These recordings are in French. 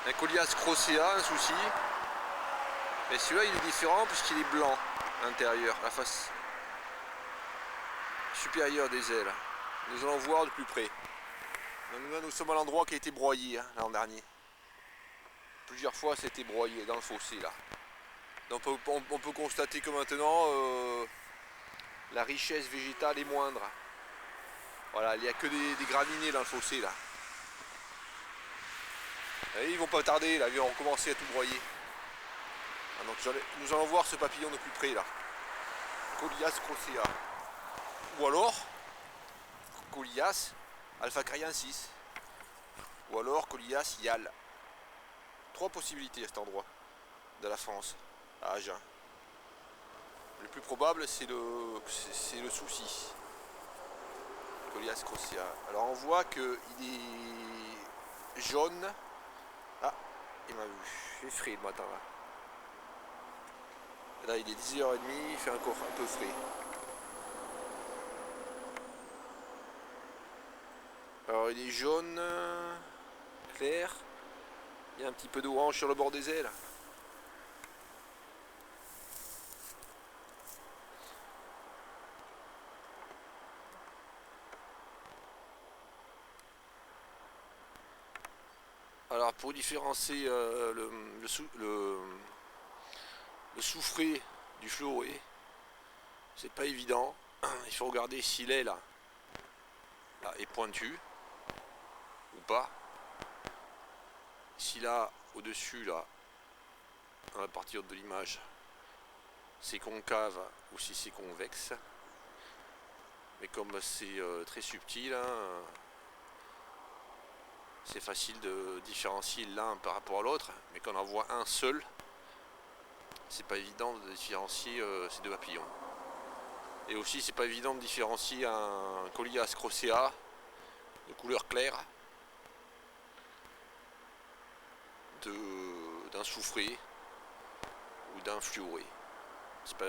Un Colias crocea, un souci. Mais celui-là il est différent puisqu'il est blanc à l'intérieur, la face supérieure des ailes. Nous allons voir de plus près. Donc là nous sommes à l'endroit qui a été broyé l'an dernier. Plusieurs fois c'était broyé dans le fossé là. Donc on peut constater que maintenant la richesse végétale est moindre. Voilà, il n'y a que des graminées dans le fossé là. Et ils vont pas tarder là, ils vont commencer à tout broyer. Ah, donc nous allons voir ce papillon de plus près là. Colias crocea. Ou alors Colias alphacariensis. Ou alors Colias yal. Trois possibilités à cet endroit de la France, à Agen. Le plus probable c'est le souci. Colias crocea. Alors on voit qu'il est jaune. Ah, il m'a vu. Il est frais le matin là. Là il est 10h30, il fait encore un peu frais. Alors il est jaune, clair. Il y a un petit peu d'orange sur le bord des ailes. Alors pour différencier le soufré du fluoré, c'est pas évident. Il faut regarder si l'aile là est pointue ou pas. Si là au-dessus là, à la partie haute de l'image, c'est concave ou si c'est convexe. Mais comme c'est très subtil, hein, c'est facile de différencier l'un par rapport à l'autre, mais quand on en voit un seul, c'est pas évident de différencier ces deux papillons. Et aussi c'est pas évident de différencier un Colias crocea de couleur claire d'un soufré ou d'un fluoré. C'est pas,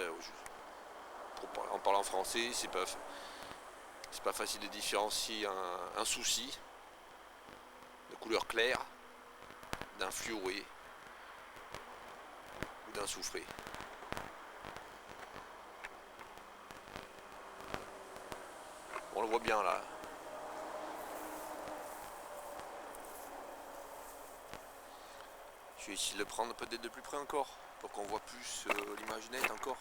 en parlant français, c'est pas facile de différencier un souci de couleur claire d'un fluoré ou d'un soufré. On le voit bien là. Je vais essayer de le prendre peut-être de plus près encore pour qu'on voit plus l'image nette encore.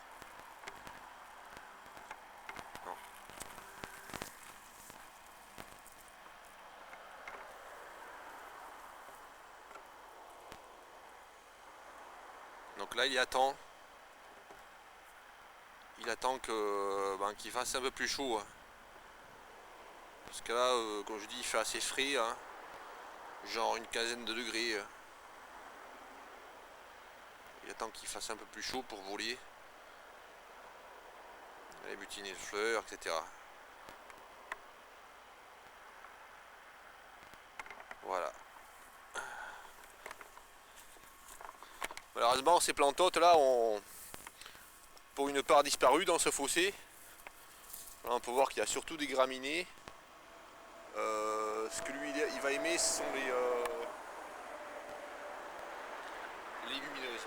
Non. Donc là il attend. Il attend qu'il fasse un peu plus chaud. Hein. Parce que là, comme je dis, il fait assez frais. Hein. Genre une quinzaine de degrés. Il attend qu'il fasse un peu plus chaud pour voler. Aller butiner de fleurs, etc. Voilà. Malheureusement, ces plantotes là ont pour une part disparu dans ce fossé. Là, on peut voir qu'il y a surtout des graminées. Ce que lui il va aimer, ce sont les légumineuses.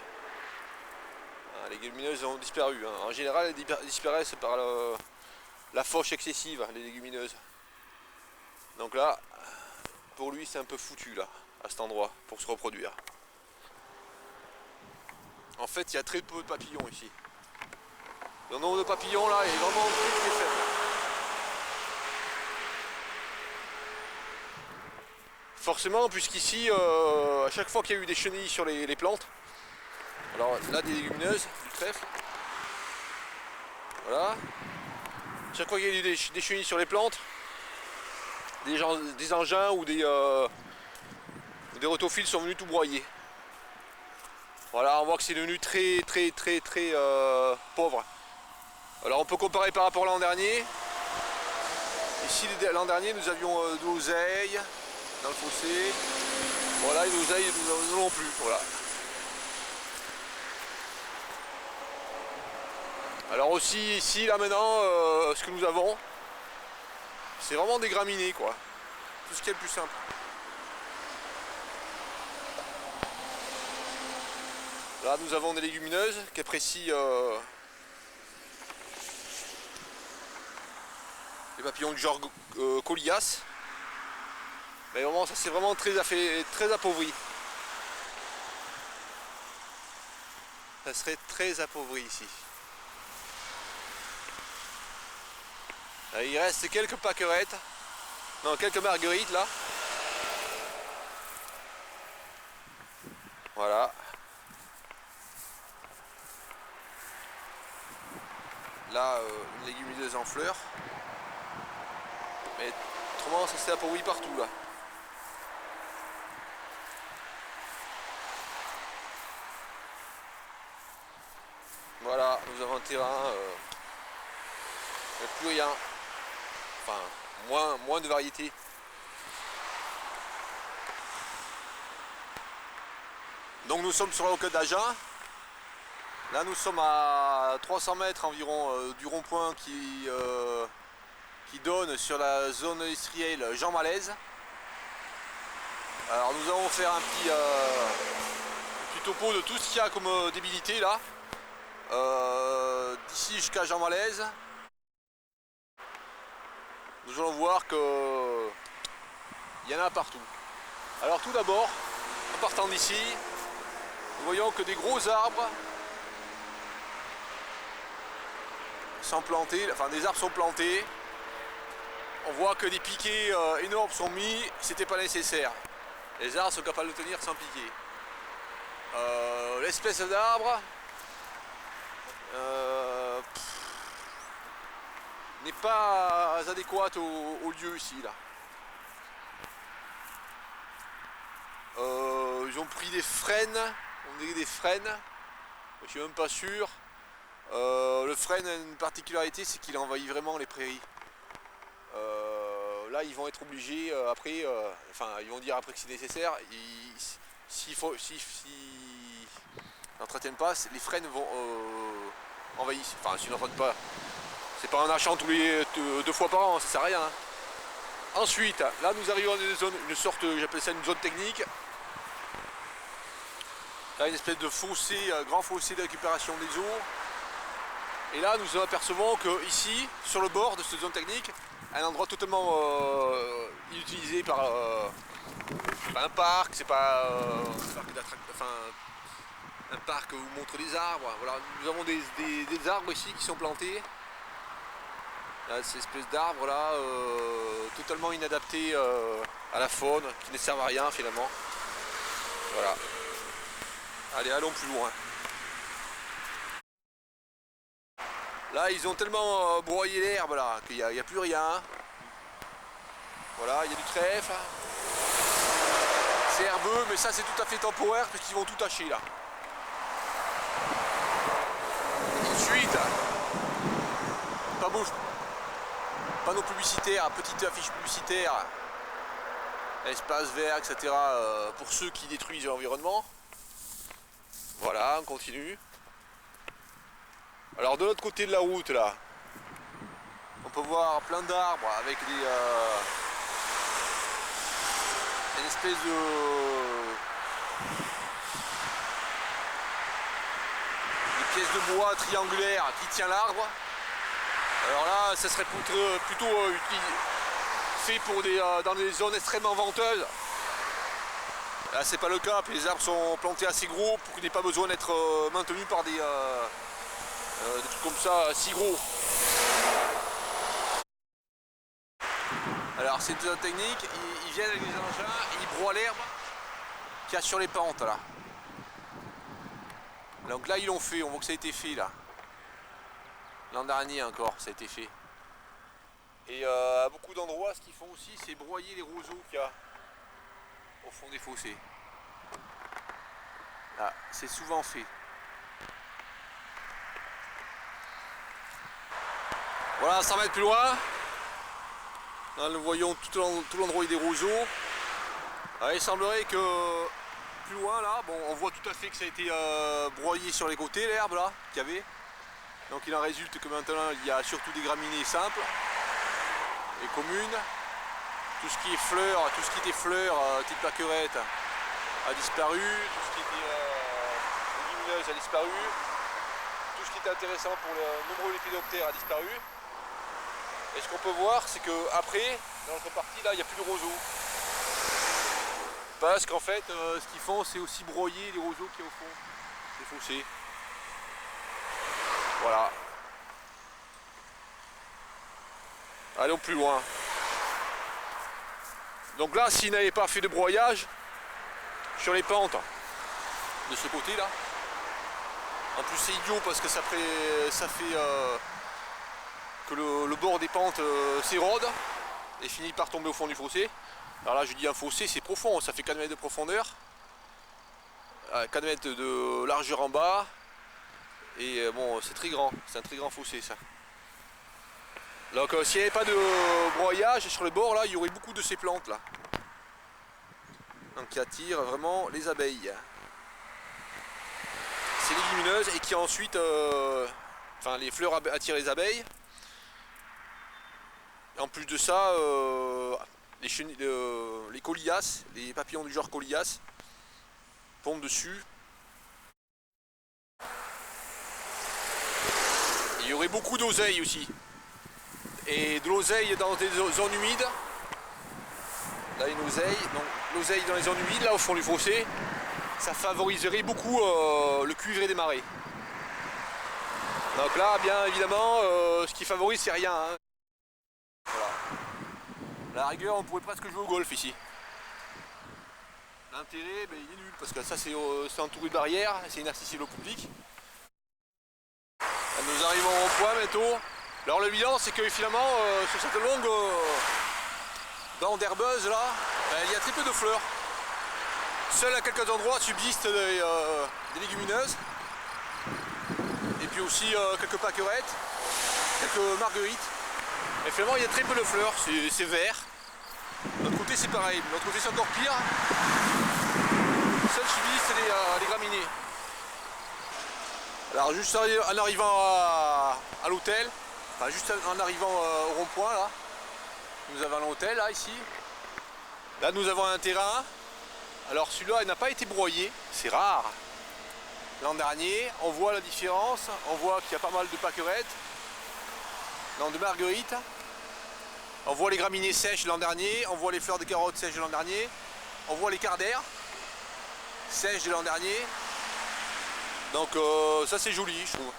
Les légumineuses ont disparu. Hein. En général, elles disparaissent par la fauche excessive, les légumineuses. Donc là, pour lui, c'est un peu foutu là, à cet endroit, pour se reproduire. En fait, il y a très peu de papillons ici. Le nombre de papillons là est vraiment très faible. Forcément, puisqu'ici, à chaque fois qu'il y a eu des chenilles sur les plantes, alors là des légumineuses, du trèfle, voilà, chaque fois qu'il y a eu des chenilles sur les plantes, des engins ou des rotophiles sont venus tout broyer. Voilà, on voit que c'est devenu très pauvre. Alors on peut comparer par rapport à l'an dernier. Ici l'an dernier nous avions de l'oseille dans le fossé. Voilà, et l'oseille nous n'en avons plus. Voilà. Alors aussi ici là maintenant ce que nous avons, c'est vraiment des graminées quoi. Tout ce qui est le plus simple. Là nous avons des légumineuses qui apprécient les papillons du genre Colias. Mais vraiment ça c'est vraiment très appauvri. Ça serait très appauvri ici. Là, il reste quelques pâquerettes. Non, quelques marguerites là. Voilà. Là, une légumineuse en fleurs. Mais autrement, ça s'est appauvri partout là. Voilà, nous avons un terrain. Il n'y a plus rien. Enfin, moins de variétés. Donc nous sommes sur la rocade d'Agen. Là nous sommes à 300 mètres environ du rond-point qui donne sur la zone industrielle Jean Malaise. Alors nous allons faire un petit topo de tout ce qu'il y a comme débilité là. D'ici jusqu'à Jean Malaise. Nous allons voir que il y en a partout. Alors tout d'abord, en partant d'ici, nous voyons que des gros arbres sont plantés, enfin des arbres sont plantés. On voit que des piquets énormes sont mis, c'était pas nécessaire. Les arbres sont capables de tenir sans piquer. L'espèce d'arbre n'est pas adéquate au lieu ici là. Ils ont pris des frênes, on dirait des frênes, je suis même pas sûr. Le frêne a une particularité, c'est qu'il envahit vraiment les prairies. Là ils vont être obligés après, enfin ils vont dire après que c'est nécessaire, s'ils n'entretiennent pas, les frênes vont envahir, enfin s'ils n'entretiennent pas, c'est pas un achat tous les 2 fois par an, ça sert à rien. Hein. Ensuite, là nous arrivons à une sorte, j'appelle ça une zone technique. Là une espèce de fossé, grand fossé de récupération des eaux. Et là nous apercevons que ici, sur le bord de cette zone technique, un endroit totalement inutilisé par un parc, c'est pas un parc où on montre des arbres. Voilà, nous avons des arbres ici qui sont plantés. Là, ces espèces d'arbres là, totalement inadaptés à la faune, qui ne servent à rien finalement. Voilà. Allez, allons plus loin. Là, ils ont tellement broyé l'herbe là qu'il n'y a plus rien. Voilà, il y a du trèfle. C'est herbeux, mais ça c'est tout à fait temporaire parce qu'ils vont tout tâcher là. Ensuite, panneaux publicitaires, petite affiche publicitaire, espace vert, etc. Pour ceux qui détruisent l'environnement. Voilà, on continue. Alors de l'autre côté de la route là, on peut voir plein d'arbres avec une espèce de pièce de bois triangulaire qui tient l'arbre. Alors là, ça serait plutôt fait pour dans des zones extrêmement venteuses. Là, c'est pas le cas, puis les arbres sont plantés assez gros pour qu'il n'ait pas besoin d'être maintenus par des trucs comme ça, si gros. Alors c'est une technique, ils viennent avec des engins et ils broient l'herbe qu'il y a sur les pentes là. Donc là ils l'ont fait, on voit que ça a été fait là. L'an dernier encore ça a été fait. Et à beaucoup d'endroits ce qu'ils font aussi c'est broyer les roseaux qu'il y a au fond des fossés. Là, c'est souvent fait. Voilà, 100 mètres plus loin. Là, nous voyons tout l'endroit des roseaux. Alors, il semblerait que plus loin là, bon, on voit tout à fait que ça a été broyé sur les côtés l'herbe là qu'il y avait. Donc il en résulte que maintenant il y a surtout des graminées simples et communes. Tout ce qui est fleurs, tout ce qui était fleurs, type pâquerette a disparu. Tout ce qui était légumineuse a disparu. Tout ce qui était intéressant pour les nombreux lépidoptères a disparu. Et ce qu'on peut voir, c'est que après, dans l'autre partie, là, il n'y a plus de roseaux. Parce qu'en fait, ce qu'ils font, c'est aussi broyer les roseaux qui sont au fond des fossés. Voilà. Allons plus loin. Donc là, s'ils n'avaient pas fait de broyage sur les pentes de ce côté là, en plus c'est idiot parce que ça fait que le bord des pentes s'érode et finit par tomber au fond du fossé. Alors là je dis un fossé, c'est profond, ça fait 4 mètres de profondeur, 4 mètres de largeur en bas, et bon c'est très grand, c'est un très grand fossé ça. Donc s'il n'y avait pas de broyage sur le bord là, il y aurait beaucoup de ces plantes là. Donc qui attirent vraiment les abeilles. C'est légumineuse et qui ensuite, enfin les fleurs attirent les abeilles. Et en plus de ça, les colias, les papillons du genre colias, tombent dessus. Il y aurait beaucoup d'oseille aussi. Et de l'oseille dans des zones humides. Là une oseille, donc l'oseille dans les zones humides, là au fond du fossé, ça favoriserait beaucoup le cuivré des marais. Donc là, bien évidemment, ce qui favorise c'est rien. Hein. Voilà. À la rigueur, on pourrait presque jouer au golf ici. L'intérêt, ben, il est nul, parce que ça c'est entouré de barrières, c'est inaccessible au public. Là, nous arrivons au point bientôt. Alors l'évidence c'est que finalement, sur cette longue bande herbeuse là, ben, il y a très peu de fleurs. Seuls à quelques endroits subsistent des légumineuses. Et puis aussi quelques pâquerettes, quelques marguerites. Et finalement il y a très peu de fleurs, c'est vert. De l'autre côté c'est pareil, de l'autre côté c'est encore pire. Seuls subsistent les graminées. Alors juste en arrivant à l'hôtel, enfin juste en arrivant au rond-point là, nous avons l'hôtel là ici. Là nous avons un terrain. Alors celui-là il n'a pas été broyé, c'est rare. L'an dernier, on voit la différence, on voit qu'il y a pas mal de pâquerettes, non, de marguerites. On voit les graminées sèches l'an dernier, on voit les fleurs de carottes sèches de l'an dernier, on voit les cardères sèches de l'an dernier. Donc ça c'est joli je trouve.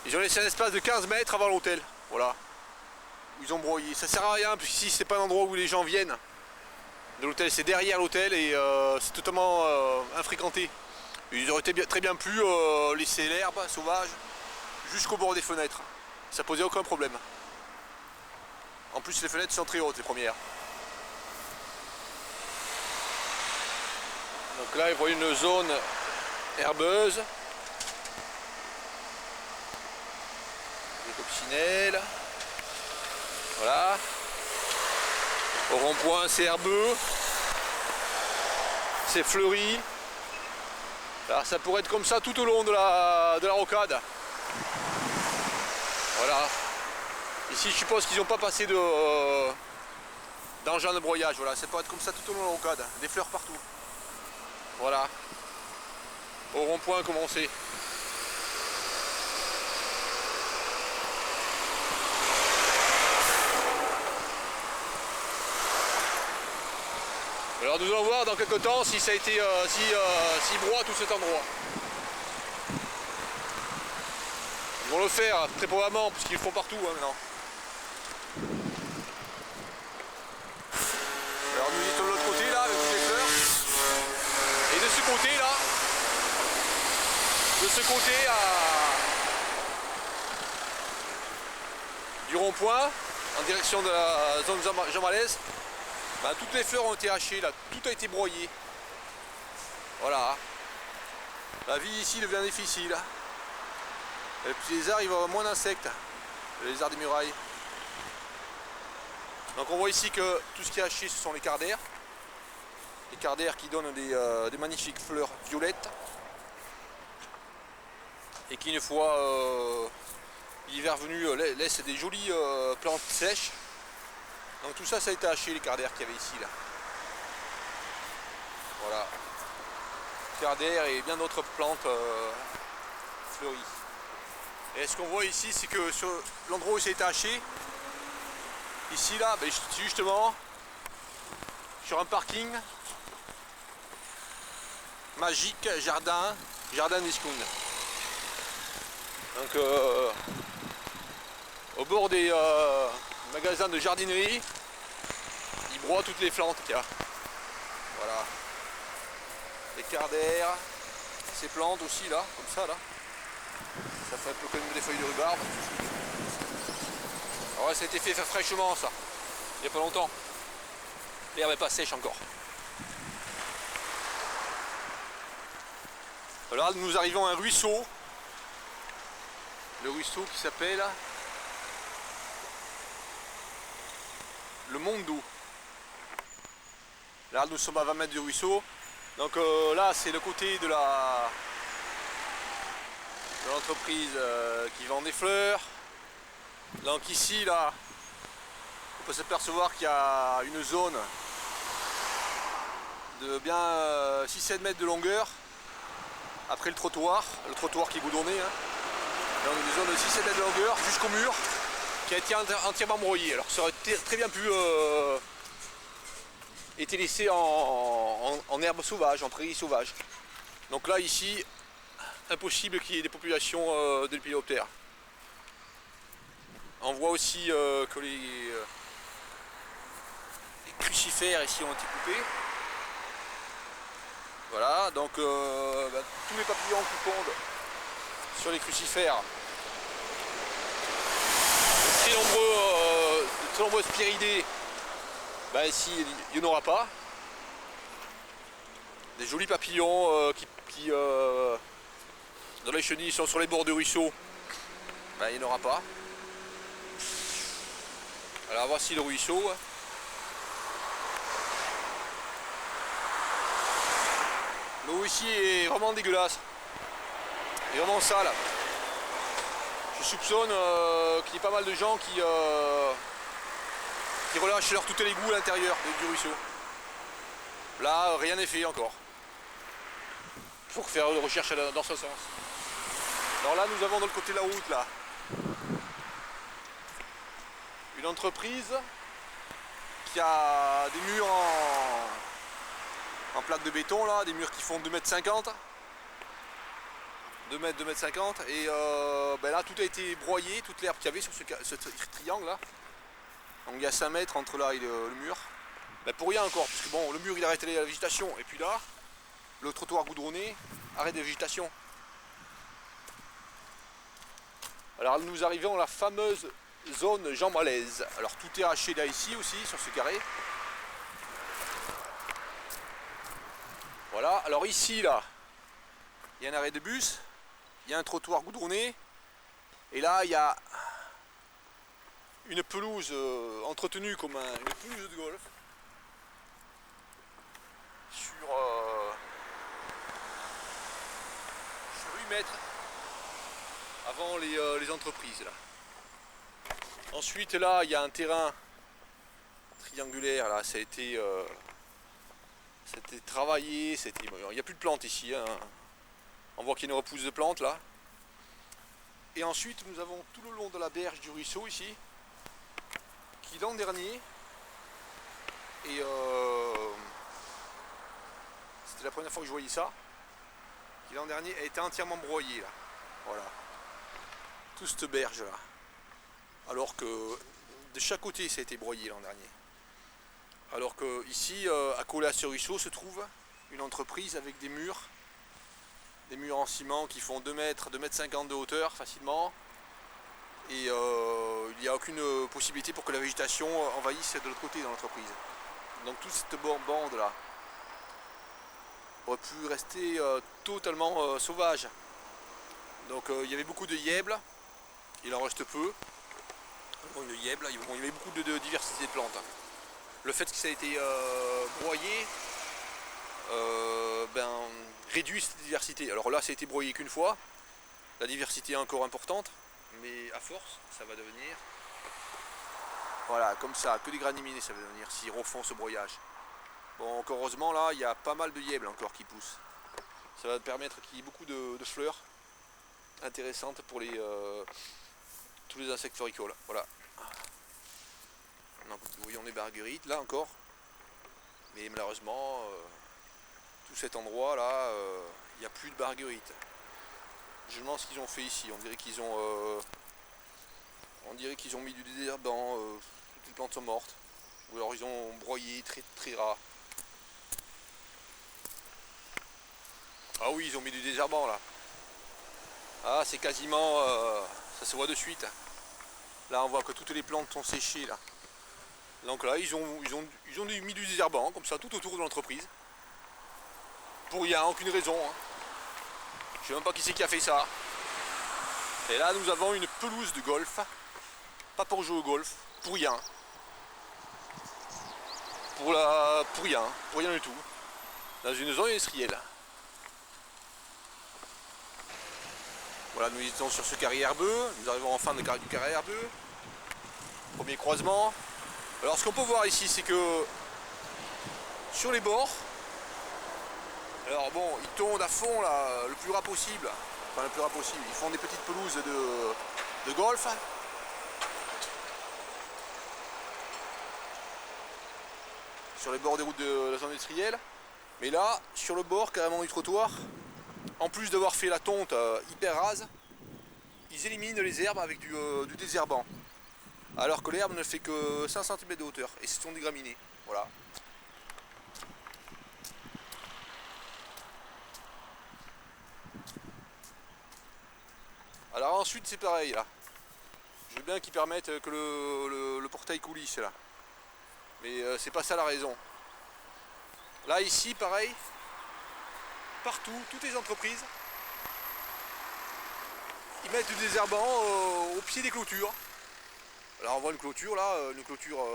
Ils ont laissé un espace de 15 mètres avant l'hôtel, voilà. Ils ont broyé, ça sert à rien parce qu'ici c'est pas un endroit où les gens viennent. De l'hôtel, c'est derrière l'hôtel et c'est totalement infréquenté. Ils auraient très bien pu laisser l'herbe sauvage jusqu'au bord des fenêtres. Ça posait aucun problème. En plus les fenêtres sont très hautes, les premières. Donc là, il voit une zone herbeuse. Des coccinelles. Voilà. Au rond-point, c'est herbeux. C'est fleuri. Alors, ça pourrait être comme ça tout au long de la rocade. Voilà. Ici, je suppose qu'ils n'ont pas passé d'engin de broyage. Voilà, ça pourrait être comme ça tout au long de la rocade. Des fleurs partout. Voilà. Au rond-point, commencer. Alors nous allons voir dans quelques temps si ça a été s'il broie tout cet endroit. Ils vont le faire très probablement parce qu'ils le font partout hein, maintenant. Alors nous étions de l'autre côté là avec toutes les fleurs. Et de ce côté là, du rond-point en direction de la zone Jean Malaise. Ben, toutes les fleurs ont été hachées là, tout a été broyé. Voilà. La vie ici devient difficile. Et puis les arbres, il va y avoir moins d'insectes. Les arbres des murailles. Donc on voit ici que tout ce qui est haché ce sont les cardères. Les cardères qui donnent des magnifiques fleurs violettes. Et qui une fois l'hiver venu laissent des jolies plantes sèches. Donc tout ça, ça a été haché les cardères qu'il y avait ici là. Voilà. Cardère et bien d'autres plantes fleuries. Et ce qu'on voit ici, c'est que sur l'endroit où ça a été haché, ici là, ben, justement sur un parking magique, jardin d'Escound. Donc au bord des magasins de jardinerie, ils broient toutes les plantes qu'il y a. Voilà. Les cardères, ces plantes aussi là, comme ça là. Ça fait un peu comme des feuilles de rhubarbe. Alors ouais, ça a été fait fraîchement ça, il n'y a pas longtemps. L'herbe n'est pas sèche encore. Là nous arrivons à un ruisseau. Le ruisseau qui s'appelle le Mondo. Là nous sommes à 20 mètres du ruisseau. Donc là c'est le côté de l'entreprise qui vend des fleurs. Donc ici là on peut s'apercevoir qu'il y a une zone de bien 6-7 mètres de longueur après le trottoir qui est goudronné, hein. Donc une zone de 6-7 mètres de longueur jusqu'au mur qui a été entièrement broyé. Alors ça aurait très bien pu été laissé en herbe sauvage, en prairie sauvage. Donc là ici, impossible qu'il y ait des populations de lépidoptères. On voit aussi que les crucifères ici ont été coupés. Voilà, donc tous les papillons qui pondent sur les crucifères, de très nombreux spiridés, ici il n'y en aura pas. Des jolis papillons qui dans les chenilles sont sur les bords du ruisseau, il n'y en aura pas. Alors voici le ruisseau. L'eau ici est vraiment dégueulasse, est vraiment sale. Je soupçonne qu'il y ait pas mal de gens qui relâchent leur tout l'égout à l'intérieur du ruisseau. Là, rien n'est fait encore. Il faut faire des recherches dans ce sens. Alors là, nous avons de l'autre côté de la route, là, une entreprise qui a des murs en plaque de béton, là, des murs qui font 2,50 m. 2 mètres, 2,50 m. Et là, tout a été broyé, toute l'herbe qu'il y avait sur ce triangle là. Donc il y a 5 mètres entre là et le mur. Pour rien encore, parce que bon, le mur il arrête la végétation, et puis là, le trottoir goudronné arrête la végétation. Alors nous arrivons à la fameuse zone Jean Malaise. Alors tout est haché là ici aussi, sur ce carré. Voilà, alors ici là, il y a un arrêt de bus, il y a un trottoir goudronné, et là il y a une pelouse entretenue comme une pelouse de golf sur 8 mètres avant les entreprises là. Ensuite là il y a un terrain triangulaire là, ça a été c'était travaillé, il n'y a plus de plantes ici, hein. On voit qu'il y a une repousse de plantes là. Et ensuite nous avons tout le long de la berge du ruisseau ici, qui l'an dernier, et c'était la première fois que je voyais ça, qui l'an dernier a été entièrement broyé là. Voilà. Toute cette berge là. Alors que de chaque côté ça a été broyé l'an dernier. Alors que ici, accolé à ce ruisseau, se trouve une entreprise avec des murs en ciment qui font 2 mètres, 2,50 m de hauteur facilement. Et il n'y a aucune possibilité pour que la végétation envahisse de l'autre côté dans l'entreprise. Donc toute cette bande là aurait pu rester totalement sauvage. Donc il y avait beaucoup de yèbles, il en reste peu. Bon, il y avait beaucoup de diversité de plantes. Le fait que ça a été broyé réduit cette diversité. Alors là, ça a été broyé qu'une fois. La diversité est encore importante, mais à force, ça va devenir... Voilà, comme ça, que des graminées, ça va devenir s'ils refont ce broyage. Bon, encore heureusement, là, il y a pas mal de yèbles encore qui poussent. Ça va permettre qu'il y ait beaucoup de fleurs intéressantes pour tous les insectes floricoles. Voilà. Donc, vous voyez, on est marguerite là encore. Mais malheureusement, tout cet endroit là, il n'y a plus de marguerite. Je me demande ce qu'ils ont fait ici. On dirait qu'ils ont mis du désherbant. Toutes les plantes sont mortes. Ou alors ils ont broyé très très ras. Ah oui, ils ont mis du désherbant là. Ah, c'est quasiment... ça se voit de suite. Là, on voit que toutes les plantes sont séchées là. Donc là, ils ont mis du désherbant comme ça tout autour de l'entreprise. Pour rien, aucune raison. Hein. Je sais même pas qui c'est qui a fait ça. Et là, nous avons une pelouse de golf. Pas pour jouer au golf, pour rien. Pour rien du tout. Dans une zone industrielle. Voilà, nous étions sur ce carré herbeux. Nous arrivons en fin du carré herbeux. Premier croisement. Alors, ce qu'on peut voir ici, c'est que sur les bords, alors bon, ils tondent à fond là, le plus ras possible. Enfin, le plus ras possible. Ils font des petites pelouses de golf. Sur les bords des routes de la zone industrielle. Mais là, sur le bord carrément du trottoir, en plus d'avoir fait la tonte hyper rase, ils éliminent les herbes avec du désherbant. Alors que l'herbe ne fait que 5 cm de hauteur. Et ce sont des graminées. Voilà. Alors ensuite c'est pareil là. Je veux bien qu'ils permettent que le portail coulisse là. Mais c'est pas ça la raison. Là ici pareil. Partout, toutes les entreprises, ils mettent du désherbant au pied des clôtures. Alors on voit une clôture là, une clôture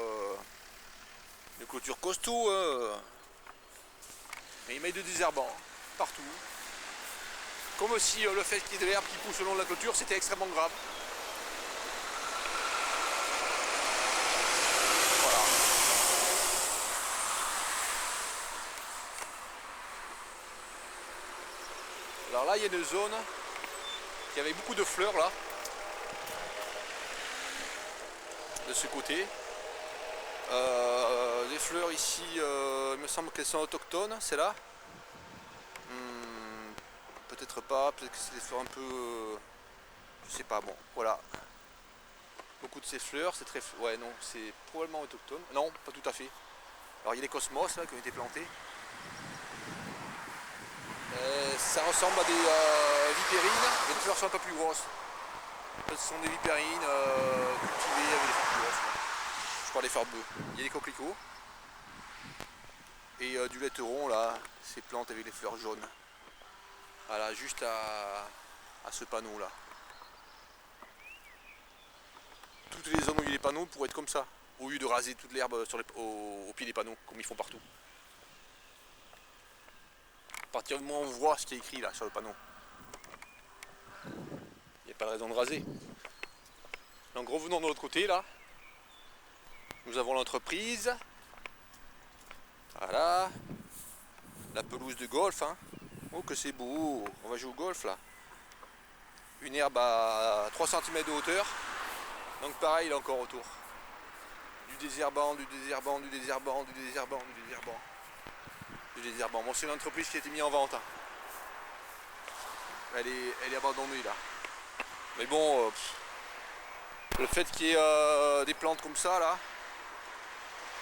costaud. Mais ils mettent du désherbant partout. Comme si le fait qu'il y ait de l'herbe qui pousse le long de la clôture, c'était extrêmement grave. Voilà. Alors là, il y a une zone qui avait beaucoup de fleurs là. De ce côté. Les fleurs ici, il me semble qu'elles sont autochtones, c'est là. Peut-être pas, peut-être que c'est des fleurs un peu... je sais pas, bon, voilà. Beaucoup de ces fleurs, c'est très... ouais, non, c'est probablement autochtone. Non, pas tout à fait. Alors il y a les cosmos là qui ont été plantés. Ça ressemble à des vipérines, mais les fleurs sont un peu plus grosses. Ce sont des vipérines cultivées avec des fleurs plus grosses. Je parle des fleurs bleues. Il y a des coquelicots. Et du laiteron là, ces plantes avec les fleurs jaunes. Voilà, juste à ce panneau là. Toutes les zones où il y a les panneaux pourraient être comme ça, au lieu de raser toute l'herbe au pied des panneaux, comme ils font partout. À partir du moment où on voit ce qui est écrit là sur le panneau, il n'y a pas de raison de raser. Donc revenons de l'autre côté là. Nous avons l'entreprise. Voilà. La pelouse de golf. Hein. Oh que c'est beau. On va jouer au golf là. Une herbe à 3 cm de hauteur. Donc pareil là encore autour. Du désherbant, du désherbant, du désherbant, du désherbant, du désherbant. Du désherbant. Bon, c'est une entreprise qui a été mise en vente. Hein. Elle est abandonnée là. Mais bon, le fait qu'il y ait des plantes comme ça là,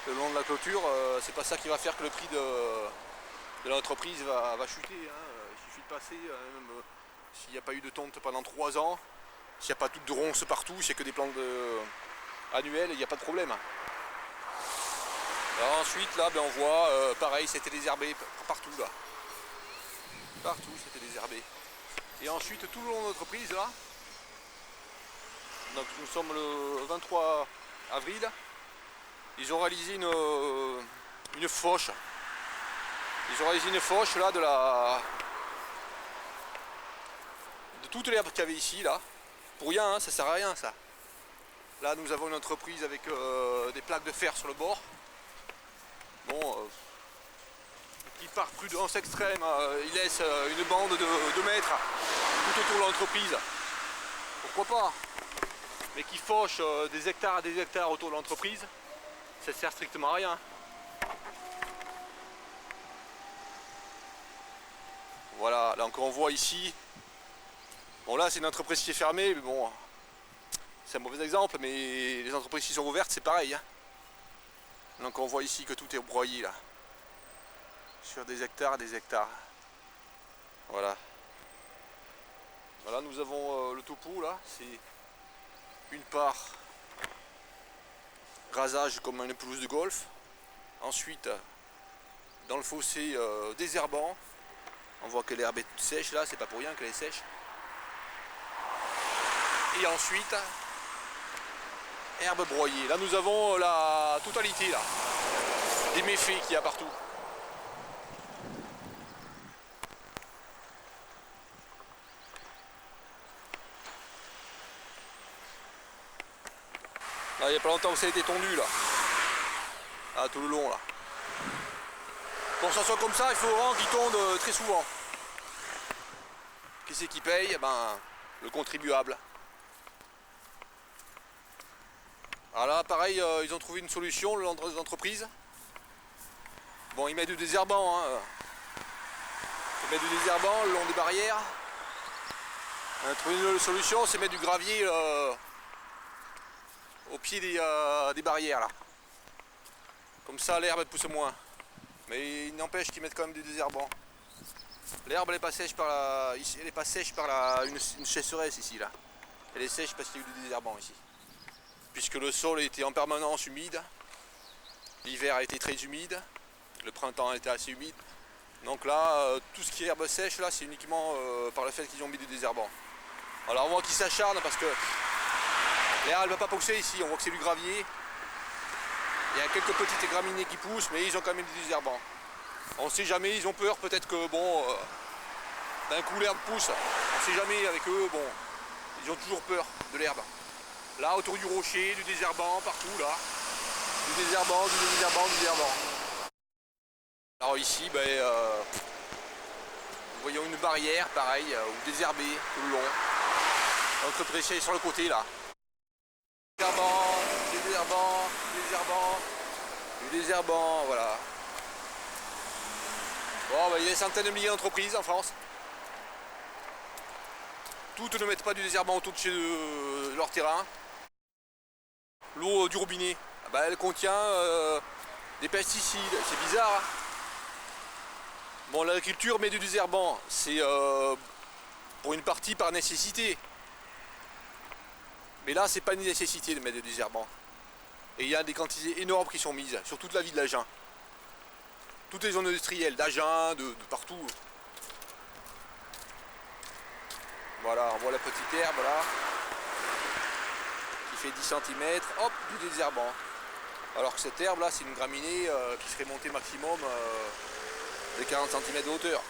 le long de la clôture, c'est pas ça qui va faire que le prix de l'entreprise va chuter. Hein. Il suffit de passer, même s'il n'y a pas eu de tonte pendant 3 ans, s'il n'y a pas toutes de ronces partout, s'il n'y a que des plantes annuelles, il n'y a pas de problème. Alors ensuite là ben, on voit pareil, c'était désherbé partout là. Partout c'était désherbé. Et ensuite tout le long de l'entreprise là, donc nous sommes le 23 avril, ils ont réalisé une fauche. Ils ont réalisé une fauche là de toute l'herbe qu'il y avait ici là. Pour rien, hein, ça sert à rien ça. Là nous avons une entreprise avec des plaques de fer sur le bord. Bon, qui par prudence extrême, il laisse une bande de 2 mètres tout autour de l'entreprise. Pourquoi pas? Mais qui fauche des hectares et des hectares autour de l'entreprise, ça sert strictement à rien. Voilà, là encore on voit ici. Bon là c'est une entreprise qui est fermée, mais bon, c'est un mauvais exemple, mais les entreprises qui sont ouvertes c'est pareil. Hein. Donc on voit ici que tout est broyé là. Sur des hectares et des hectares. Voilà. Voilà, nous avons le topo là, c'est une part rasage comme une pelouse de golf. Ensuite, dans le fossé, désherbant. On voit que l'herbe est toute sèche là, c'est pas pour rien qu'elle est sèche. Et ensuite, herbe broyée. Là nous avons la totalité là, des méfaits qu'il y a partout. Là, il n'y a pas longtemps que ça a été tondu là. Ah, tout le long là. Pour que ça soit comme ça, il faut vraiment qu'il tonde très souvent. Qui c'est qui paye? Eh ben, le contribuable. Alors là, pareil, ils ont trouvé une solution, l'entreprise. Bon, ils mettent du désherbant. Hein. Ils mettent du désherbant le long des barrières. On a trouvé une solution, c'est mettre du gravier au pied des barrières là. Comme ça, l'herbe pousse moins. Mais il n'empêche qu'ils mettent quand même du désherbant. L'herbe elle est pas sèche par une sécheresse ici là. Elle est sèche parce qu'il y a eu du désherbant ici. Puisque le sol était en permanence humide. L'hiver a été très humide. Le printemps a été assez humide. Donc là, tout ce qui est herbe sèche là, c'est uniquement par le fait qu'ils ont mis du désherbant. Alors on voit qu'ils s'acharnent parce que l'herbe ne va pas pousser ici, on voit que c'est du gravier. Il y a quelques petites graminées qui poussent, mais ils ont quand même du désherbant. On ne sait jamais, ils ont peur, peut-être que bon, d'un coup l'herbe pousse. On ne sait jamais avec eux, bon, ils ont toujours peur de l'herbe. Là, autour du rocher, du désherbant, partout là. Du désherbant, du désherbant, du désherbant. Alors ici, ben, nous voyons une barrière, pareil, ou désherbée tout le long. L'entreprise est sur le côté là. Désherbant, du désherbant, du désherbant, du désherbant, voilà. Bon, ben, il y a des centaines de milliers d'entreprises en France. Toutes ne mettent pas du désherbant autour de leur terrain. L'eau du robinet, ben, elle contient des pesticides, c'est bizarre. Hein. Bon, l'agriculture met du désherbant, c'est pour une partie par nécessité. Mais là, c'est pas une nécessité de mettre du désherbant. Et il y a des quantités énormes qui sont mises sur toute la ville d'Agen. Toutes les zones industrielles d'Agen, de partout. Voilà, on voit la petite herbe là, qui fait 10 cm, hop, du désherbant. Alors que cette herbe là, c'est une graminée qui serait montée maximum de 40 cm de hauteur.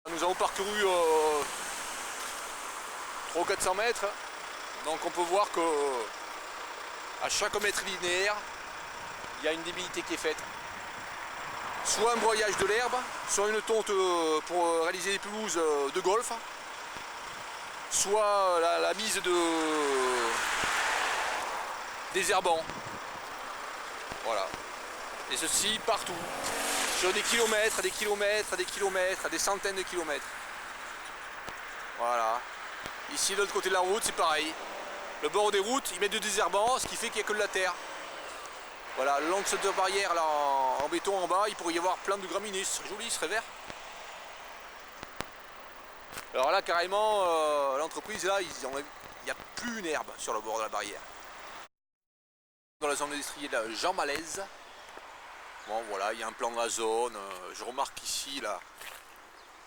Nous avons parcouru 300 ou 400 mètres, donc on peut voir que à chaque mètre linéaire, il y a une débilité qui est faite. Soit un broyage de l'herbe, soit une tonte pour réaliser des pelouses de golf, soit la mise de désherbant. Voilà. Et ceci partout. Sur des kilomètres, des kilomètres, des kilomètres, des centaines de kilomètres. Voilà. Ici, de l'autre côté de la route, c'est pareil. Le bord des routes, ils mettent du désherbant, ce qui fait qu'il n'y a que de la terre. Voilà, le long de cette barrière là en béton en bas, il pourrait y avoir plein de graminées, ce serait joli, ce serait vert. Alors là, carrément, l'entreprise là, il n'y a plus une herbe sur le bord de la barrière. Dans la zone industrielle Jean Malaise. Bon voilà, il y a un plan de la zone. Je remarque ici là,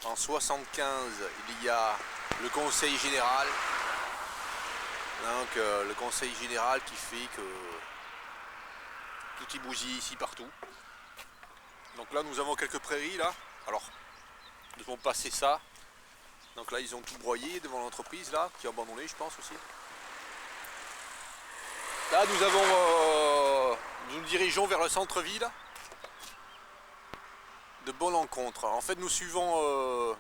en 75, il y a le conseil général. Donc le conseil général qui fait que tout y bousille ici partout. Donc là nous avons quelques prairies là. Alors nous devons passer ça. Donc là ils ont tout broyé devant l'entreprise là, qui est abandonnée je pense aussi. Là nous nous dirigeons vers le centre-ville. de bonne rencontre. En fait, nous suivons,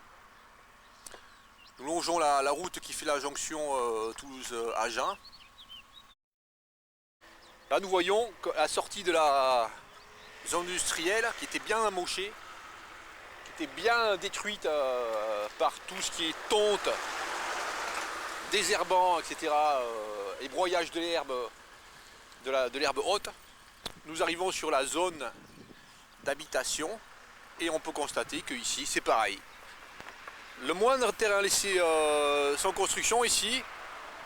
nous longeons la route qui fait la jonction Toulouse-Agen. Là, nous voyons à la sortie de la zone industrielle qui était bien amochée, qui était bien détruite par tout ce qui est tonte, désherbant, etc., et broyage de l'herbe, de l'herbe haute. Nous arrivons sur la zone d'habitation et on peut constater que ici c'est pareil. Le moindre terrain laissé sans construction ici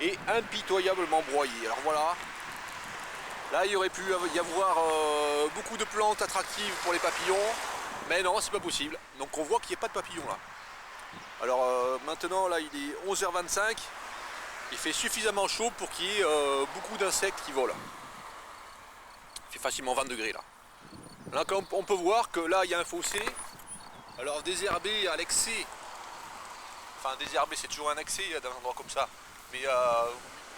est impitoyablement broyé. Alors voilà, là il aurait pu y avoir beaucoup de plantes attractives pour les papillons, mais non, c'est pas possible. Donc on voit qu'il n'y a pas de papillons là. Alors maintenant là il est 11h25, il fait suffisamment chaud pour qu'il y ait beaucoup d'insectes qui volent. Il fait facilement 20 degrés là. Là on peut voir que là il y a un fossé. Alors désherber à l'excès, enfin désherber c'est toujours un excès dans un endroit comme ça, mais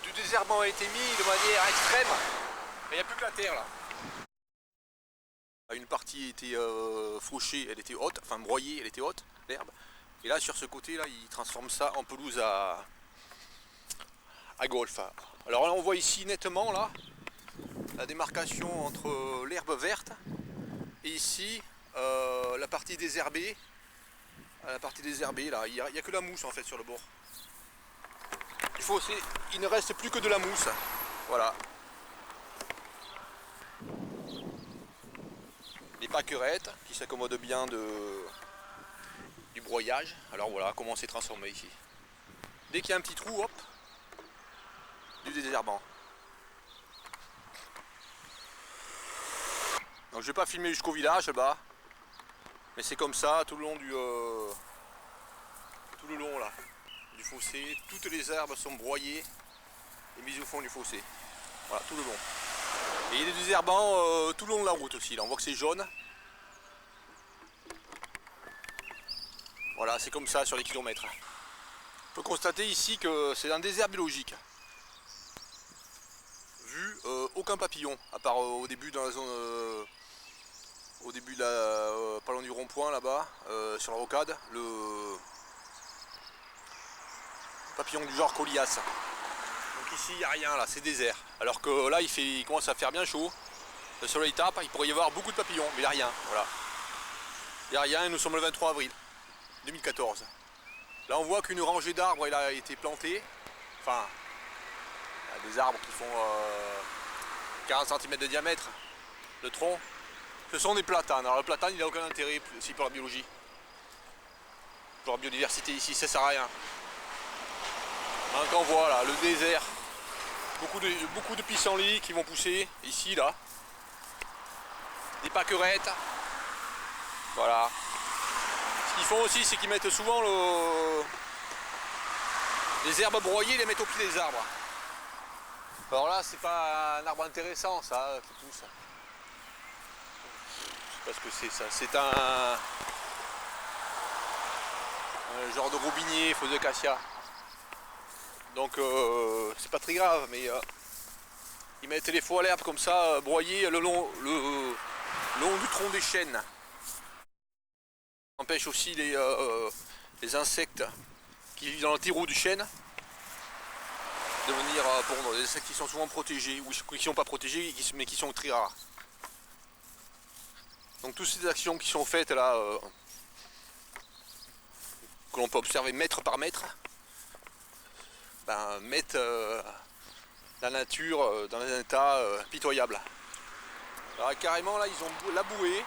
du désherbant a été mis de manière extrême, mais il n'y a plus que la terre là. Une partie était fauchée, elle était haute, enfin broyée, elle était haute, l'herbe. Et là sur ce côté là, il transforme ça en pelouse à golf. Alors là on voit ici nettement là la démarcation entre l'herbe verte et ici la partie désherbée. La partie désherbée là, il n'y a que la mousse en fait sur le bord. Il ne reste plus que de la mousse. Voilà. Les pâquerettes qui s'accommodent bien du broyage. Alors voilà comment c'est transformé ici. Dès qu'il y a un petit trou, hop, du désherbant. Donc je vais pas filmer jusqu'au village là-bas, mais c'est comme ça tout le long là, du fossé. Toutes les herbes sont broyées et mises au fond du fossé. Voilà, tout le long. Et il y a des désherbants tout le long de la route aussi. Là, on voit que c'est jaune. Voilà, c'est comme ça sur les kilomètres. On peut constater ici que c'est un désert biologique. Vu aucun papillon, à part au début dans la zone, au début de la, pas loin du rond-point là-bas, sur la rocade, le papillon du genre Colias. Donc ici il n'y a rien là, c'est désert. Alors que là il commence à faire bien chaud. Le soleil tape, il pourrait y avoir beaucoup de papillons, mais il n'y a rien. Voilà. Il n'y a rien et nous sommes le 23 avril 2014. Là on voit qu'une rangée d'arbres a été plantée. Enfin, il y a des arbres qui font 40 cm de diamètre, le tronc. Ce sont des platanes. Alors le platane il n'a aucun intérêt aussi pour la biologie. Pour la biodiversité ici, ça sert à rien. Donc on voit là le désert. Beaucoup de pissenlits qui vont pousser ici là. Des pâquerettes. Voilà. Ce qu'ils font aussi c'est qu'ils mettent souvent les herbes broyées, les mettent au pied des arbres. Alors là c'est pas un arbre intéressant ça qui pousse. Parce que c'est ça, c'est un genre de robinier, faux acacia. Donc c'est pas très grave, mais ils mettent les faux à l'herbe comme ça, broyés le long du tronc des chênes. Ça empêche aussi les insectes qui vivent dans le terreau du chêne de venir pondre. Des insectes qui sont souvent protégés, ou qui ne sont pas protégés, mais qui sont très rares. Donc toutes ces actions qui sont faites là, que l'on peut observer mètre par mètre, mettent la nature dans un état pitoyable. Alors carrément là ils ont laboué,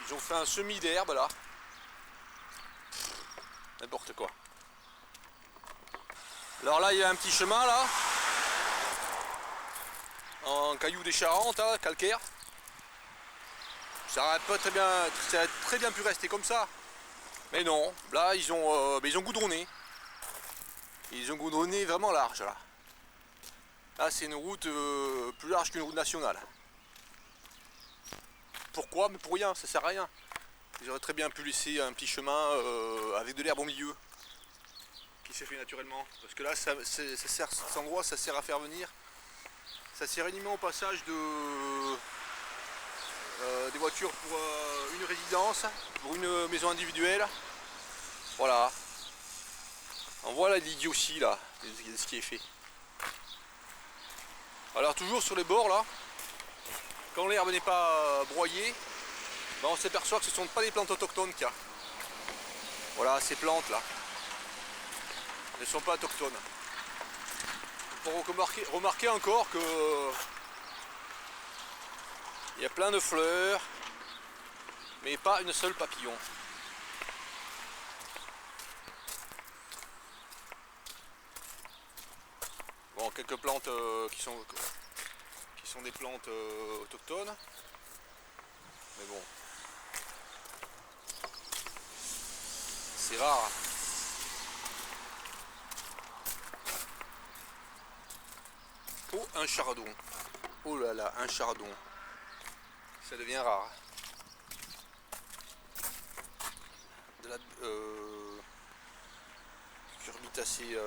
ils ont fait un semis d'herbe là, n'importe quoi. Alors là il y a un petit chemin là, en cailloux des Charentes, hein, calcaire. Ça aurait très bien pu rester comme ça. Mais non, là ils ont goudronné. Ils ont goudronné vraiment large là. Là c'est une route plus large qu'une route nationale. Pourquoi? Mais pour rien, ça sert à rien. Ils auraient très bien pu laisser un petit chemin avec de l'herbe au milieu. Qui s'est fait naturellement. Parce que là cet endroit ça sert à faire venir. Ça sert uniquement au passage des voitures pour une résidence, pour une maison individuelle. Voilà. On voit là l'idiotie là, de ce qui est fait. Alors toujours sur les bords là, quand l'herbe n'est pas broyée, ben, on s'aperçoit que ce ne sont pas des plantes autochtones qu'il y a. Voilà, ces plantes là ne sont pas autochtones. Pour remarquer encore que il y a plein de fleurs, mais pas une seule papillon. Bon, quelques plantes qui sont des plantes autochtones, mais bon, c'est rare. Oh, un chardon. Oh là là, un chardon. Ça devient rare. De la cucurbitacée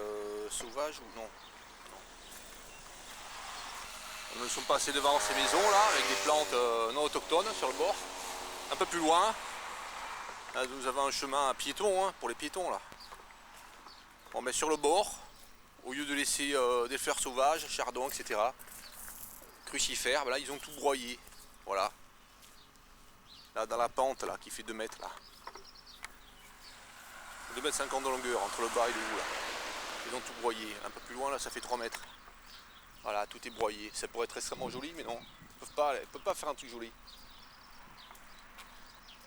sauvage ou non? Nous ne sommes passés devant ces maisons là, avec des plantes non autochtones sur le bord. Un peu plus loin, là, nous avons un chemin à piéton, hein, pour les piétons là. On met sur le bord, au lieu de laisser des fleurs sauvages, chardons, etc. Crucifères, ben là ils ont tout broyé. Voilà. Là dans la pente là, qui fait 2 mètres là. 2,50 m de longueur entre le bas et le haut là. Ils ont tout broyé. Un peu plus loin là, ça fait 3 mètres. Voilà, tout est broyé. Ça pourrait être extrêmement joli, mais non. Ils ne peuvent pas faire un truc joli.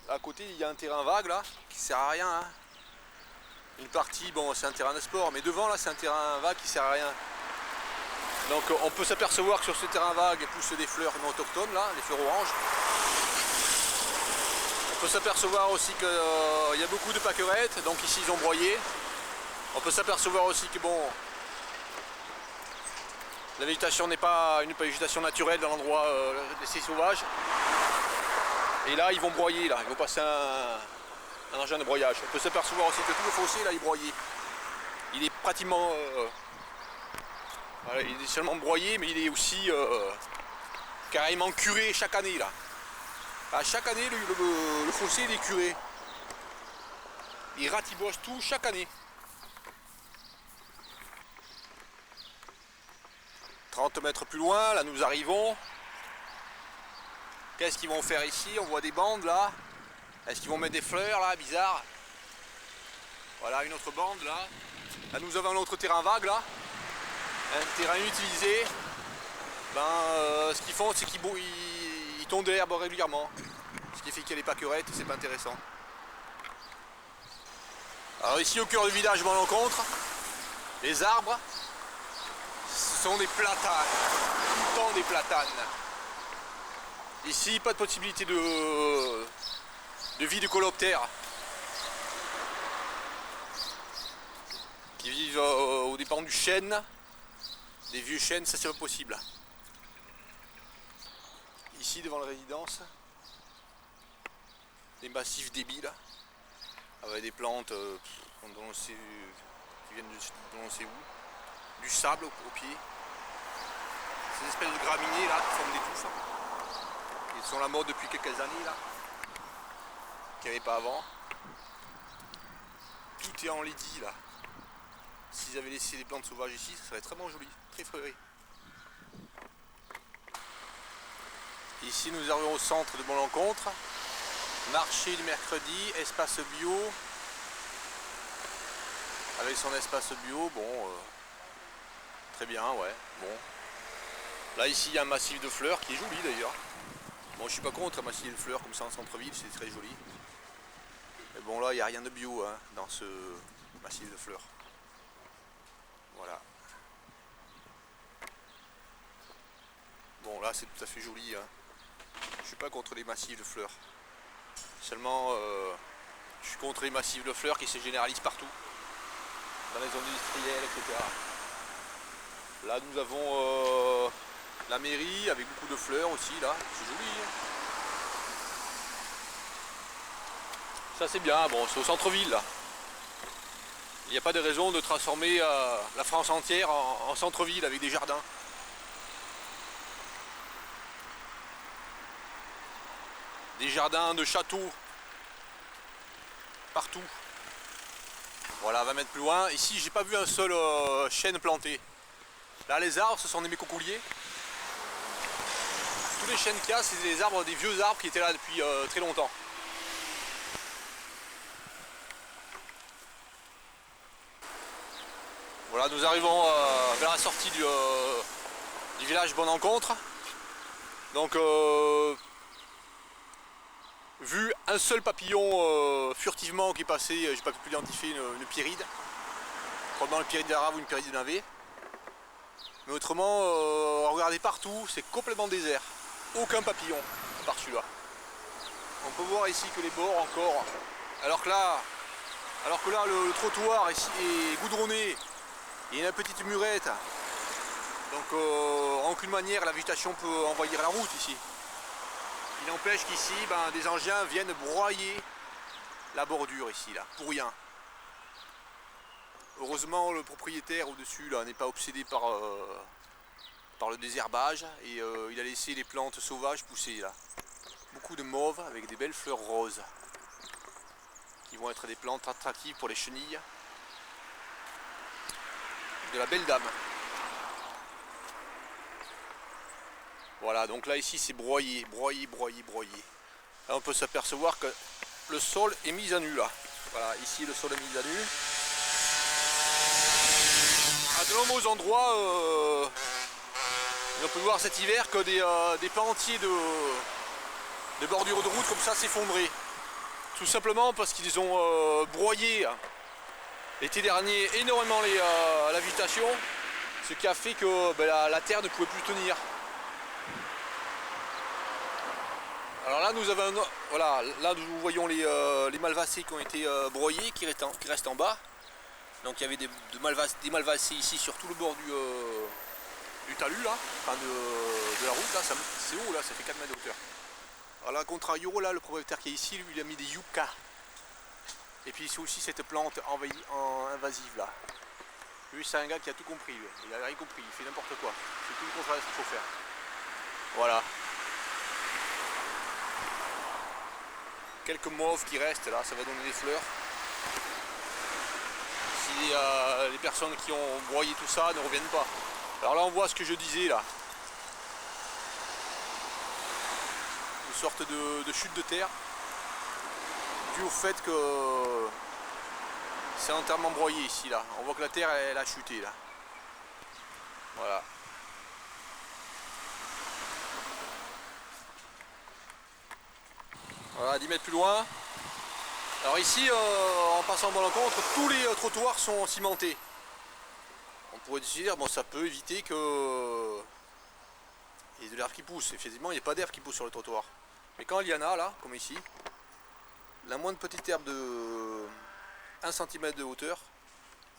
Là, à côté, il y a un terrain vague là, qui sert à rien. Hein. Une partie, bon, c'est un terrain de sport, mais devant là, c'est un terrain vague qui sert à rien. Donc, on peut s'apercevoir que sur ce terrain vague poussent des fleurs non autochtones là, les fleurs oranges. On peut s'apercevoir aussi qu'il y a beaucoup de pâquerettes, donc ici ils ont broyé. On peut s'apercevoir aussi que bon, la végétation n'est pas une végétation naturelle dans l'endroit laissé sauvage. Et là ils vont broyer, là, ils vont passer un engin de broyage. On peut s'apercevoir aussi que tout le fossé là il est broyé. Il est pratiquement voilà, il est seulement broyé, mais il est aussi carrément curé chaque année là. À chaque année le fossé il est curé. Il ratiboche tout chaque année. 30 mètres plus loin, là nous arrivons. Qu'est-ce qu'ils vont faire ici? On voit des bandes là. Est-ce qu'ils vont mettre des fleurs là? Bizarre. Voilà une autre bande là. Là nous avons un autre terrain vague là. Un terrain inutilisé. Ce qu'ils font c'est qu'ils tondent de l'herbe régulièrement. Ce qui fait qu'il y a des pâquerettes et c'est pas intéressant. Alors ici au cœur du village je m'en rencontre. Les arbres. Ce sont des platanes, tout le temps des platanes. Ici, pas de possibilité de vie de coléoptères qui vivent aux dépens du chêne, des vieux chênes, ça c'est pas possible. Ici, devant la résidence, des massifs débiles avec des plantes dont on sait, qui viennent de on sait où. Du sable au pied, ces espèces de graminées là qui forment des touffes. Ils sont à la mode depuis quelques années là, qu'il n'y avait pas avant. Tout est enlaidi là. S'ils avaient laissé des plantes sauvages ici, ça serait très joli, très fleuri. Ici nous arrivons au centre de mon rencontre. Marché du mercredi, espace bio. Avec son espace bio, bon. Très bien, ouais, bon. Là ici il y a un massif de fleurs qui est joli d'ailleurs. Bon, je suis pas contre un massif de fleurs comme ça en centre-ville, c'est très joli. Mais bon là il n'y a rien de bio hein, dans ce massif de fleurs. Voilà. Bon là c'est tout à fait joli. Hein. Je suis pas contre les massifs de fleurs. Seulement je suis contre les massifs de fleurs qui se généralisent partout. Dans les zones industrielles, etc. Là nous avons la mairie avec beaucoup de fleurs aussi là, c'est joli. Hein. Ça c'est bien, bon c'est au centre-ville là. Il n'y a pas de raison de transformer la France entière en centre-ville avec des jardins. des jardins de châteaux partout. Voilà, 20 mètres plus loin. Ici, j'ai pas vu un seul chêne planté. Là, les arbres, ce sont des mécocouliers. Tous les chênes qu'il y a, c'est des arbres, des vieux arbres qui étaient là depuis très longtemps. Voilà, nous arrivons vers la sortie du village Bonne Rencontre. Donc, vu un seul papillon furtivement qui passait, j'ai pas pu identifier une pyrrhide. Probablement une pyrrhide d'arabe ou une pyrrhide de navet. Mais autrement, regardez partout, c'est complètement désert. Aucun papillon, à part celui-là. On peut voir ici que les bords encore, alors que là le trottoir ici est goudronné, il y a une petite murette. Donc en aucune manière la végétation peut envahir la route ici. Il n'empêche qu'ici, des engins viennent broyer la bordure ici, là, pour rien. Heureusement, le propriétaire au-dessus là n'est pas obsédé par le désherbage et il a laissé les plantes sauvages pousser là. Beaucoup de mauves avec des belles fleurs roses qui vont être des plantes attractives pour les chenilles. De la belle dame. Voilà, donc là ici c'est broyé. Là on peut s'apercevoir que le sol est mis à nu là. Voilà, ici le sol est mis à nu. À de nombreux endroits, on peut voir cet hiver que des pans entiers de bordures de route comme ça s'effondrer. Tout simplement parce qu'ils ont broyé l'été dernier énormément la végétation, ce qui a fait que la terre ne pouvait plus tenir. Alors là nous avons voilà, là nous voyons les malvacées qui ont été broyées, qui restent en bas. Donc il y avait des malvacées ici sur tout le bord du talus là, enfin de la route là, c'est haut là, ça fait 4 mètres de hauteur. Alors là, contrario là, le propriétaire qui est ici, lui il a mis des yuccas. Et puis c'est aussi cette plante invasive là. Lui c'est un gars qui a tout compris, lui. Il a rien compris, il fait n'importe quoi. C'est tout le contraire de ce qu'il faut faire. Voilà. Quelques mauves qui restent là, ça va donner des fleurs. Si les personnes qui ont broyé tout ça ne reviennent pas. Alors là on voit ce que je disais là. Une sorte de chute de terre. Dû au fait que c'est entièrement broyé ici là. On voit que la terre elle a chuté là. Voilà. Voilà, 10 mètres plus loin. Alors ici, en passant en Bonne Rencontre, tous les trottoirs sont cimentés. On pourrait se dire, bon, ça peut éviter que il y ait de l'herbe qui pousse. Effectivement, il n'y a pas d'herbe qui pousse sur le trottoir. Mais quand il y en a, là, comme ici, la moindre petite herbe de 1 cm de hauteur,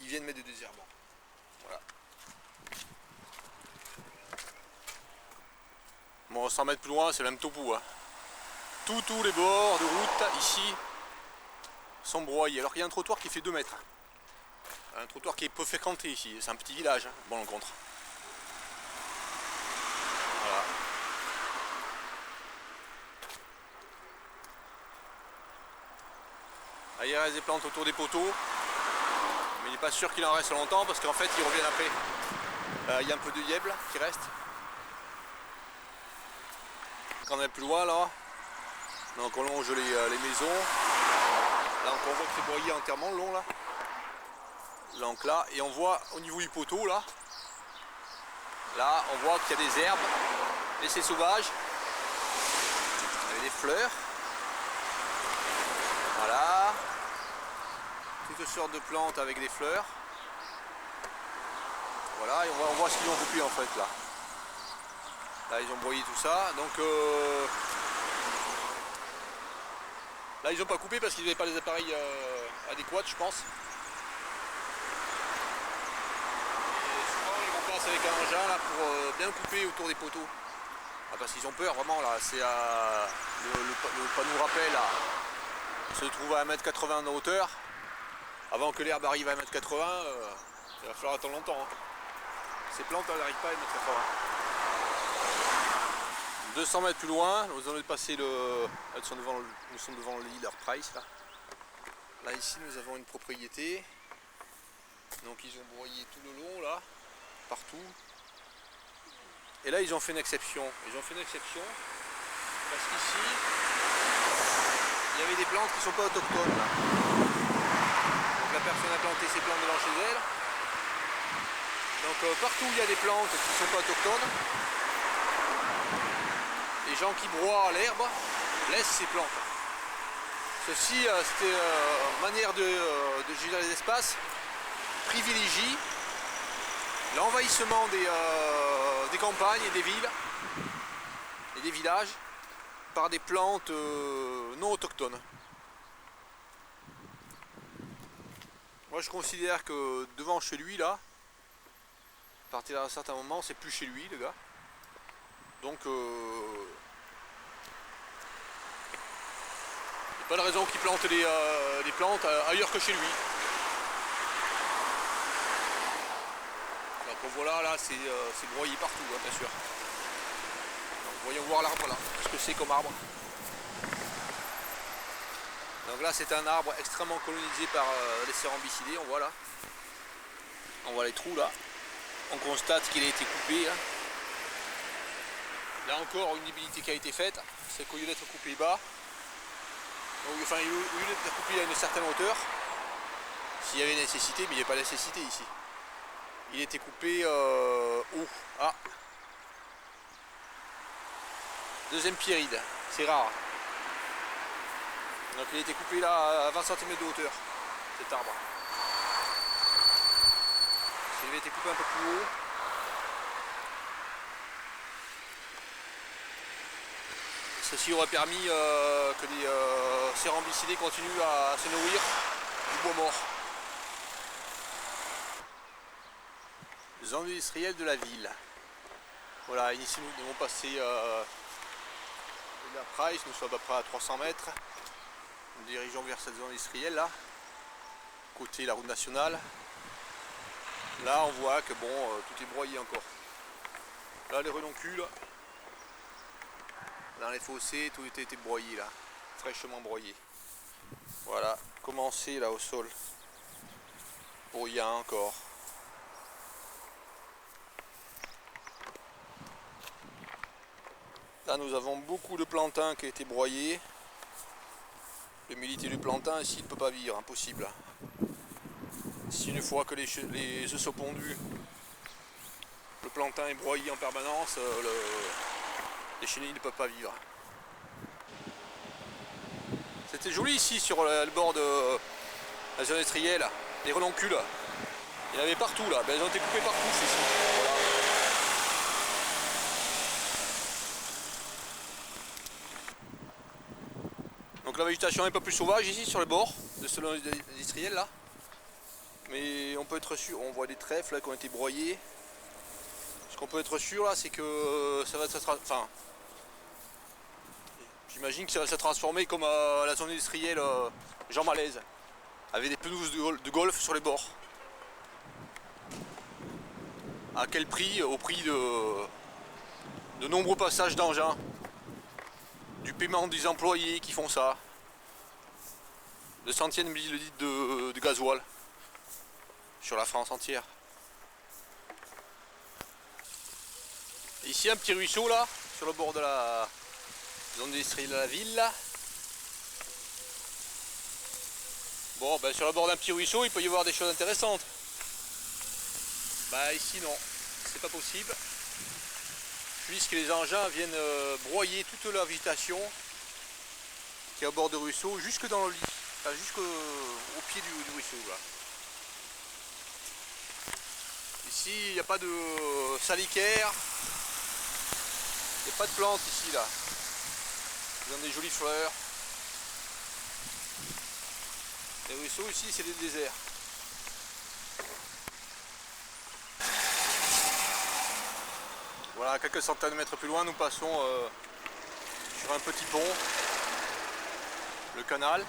ils viennent mettre des désherbants. Voilà. Bon, 100 mètres plus loin, c'est le même topo. Hein. Tous les bords de route, ici, sont broyés. Alors qu'il y a un trottoir qui fait 2 mètres. Un trottoir qui est peu fréquenté ici. C'est un petit village, hein, Bonne Rencontre. Voilà. Là, il reste des plantes autour des poteaux. Mais il n'est pas sûr qu'il en reste longtemps parce qu'en fait ils reviennent après. Il y a un peu de yèble qui reste. Quand on est plus loin là, donc on longe les maisons. Là on voit que c'est broyé entièrement le long là. Donc là, et on voit au niveau du poteau là, on voit qu'il y a des herbes laissées sauvages, avec des fleurs, voilà, toutes sortes de plantes avec des fleurs, voilà, et on voit ce qu'ils ont coupé en fait là. Là ils ont broyé tout ça, donc là ils n'ont pas coupé parce qu'ils n'avaient pas les appareils adéquats je pense. Avec un engin là pour bien couper autour des poteaux. Ah, parce qu'ils ont peur vraiment là, c'est le panneau rappel là, se trouve à 1,80 m de hauteur. Avant que l'herbe arrive à 1,80 m, il va falloir attendre longtemps. Hein. Ces plantes elles n'arrivent pas à 1,80 m. 200 mètres plus loin, nous allons passer le... nous sommes devant l'île Price là. Là ici nous avons une propriété. Donc ils ont broyé tout le long là, partout. Et là ils ont fait une exception. Ils ont fait une exception parce qu'ici il y avait des plantes qui ne sont pas autochtones là. Donc la personne a planté ses plantes devant chez elle. Donc partout où il y a des plantes qui ne sont pas autochtones, les gens qui broient l'herbe laissent ces plantes. Ceci, c'était une manière de gérer les espaces, privilégie l'envahissement des campagnes et des villes et des villages par des plantes non autochtones. Moi je considère que devant chez lui là, à partir d'un certain moment, c'est plus chez lui le gars. Donc il n'y a pas de raison qu'il plante les plantes ailleurs que chez lui. Donc voilà, là c'est broyé partout, hein, bien sûr. Donc, voyons voir l'arbre là, ce que c'est comme arbre. Donc là c'est un arbre extrêmement colonisé par les cérambycidés, on voit là. On voit les trous là. On constate qu'il a été coupé. Hein. Là encore une débilité qui a été faite, c'est qu'au lieu d'être coupé bas, enfin au lieu d'être coupé à une certaine hauteur, s'il y avait nécessité, mais il n'y a pas nécessité ici. Il était coupé haut. Ah. Deuxième pierride, c'est rare. Donc il a été coupé là à 20 cm de hauteur, cet arbre. S'il avait été coupé un peu plus haut, ceci aurait permis que les cérambycidés continuent à se nourrir du bois mort. Zone industrielle de la ville. Voilà, ici nous devons passer la Price, nous sommes à peu près à 300 mètres. Nous dirigeons vers cette zone industrielle là, côté la route nationale. Là on voit que bon, tout est broyé encore. Là les renoncules, dans les fossés, tout a été broyé là, fraîchement broyé. Voilà, commencé là au sol, bruyant encore. Là nous avons beaucoup de plantain qui a été broyé. L'humidité du plantain ici il ne peut pas vivre, impossible. Si une fois que les œufs sont pondus, le plantain est broyé en permanence, les chenilles ne peuvent pas vivre. C'était joli ici sur le bord de la zone industrielle, les renoncules. Il y en avait partout là, ben, elles ont été coupées partout ici. Voilà. Donc la végétation est un peu plus sauvage ici sur le bord de ce zone industrielle là. Mais on peut être sûr, on voit des trèfles là, qui ont été broyés. Ce qu'on peut être sûr là, c'est que ça va être... Enfin, j'imagine que ça va se transformer comme la zone industrielle Jean Malaise, avec des pelouses de golf sur les bords. À quel prix? Au prix de nombreux passages d'engins, du paiement des employés qui font ça, de centièmes de millilitres de gasoil sur la France entière. Ici un petit ruisseau là, sur le bord de la zone industrielle de la ville là. Bon ben sur le bord d'un petit ruisseau il peut y avoir des choses intéressantes. Bah ici non, c'est pas possible. Puisque les engins viennent broyer toute la végétation qui est au bord du ruisseau jusque dans le lit, enfin, jusqu'au pied du ruisseau là. Ici il n'y a pas de salicaire. Il n'y a pas de plantes ici là. Ils ont des jolies fleurs. Les ruisseaux ici c'est des déserts. Voilà, quelques centaines de mètres plus loin, nous passons sur un petit pont, le canal, qui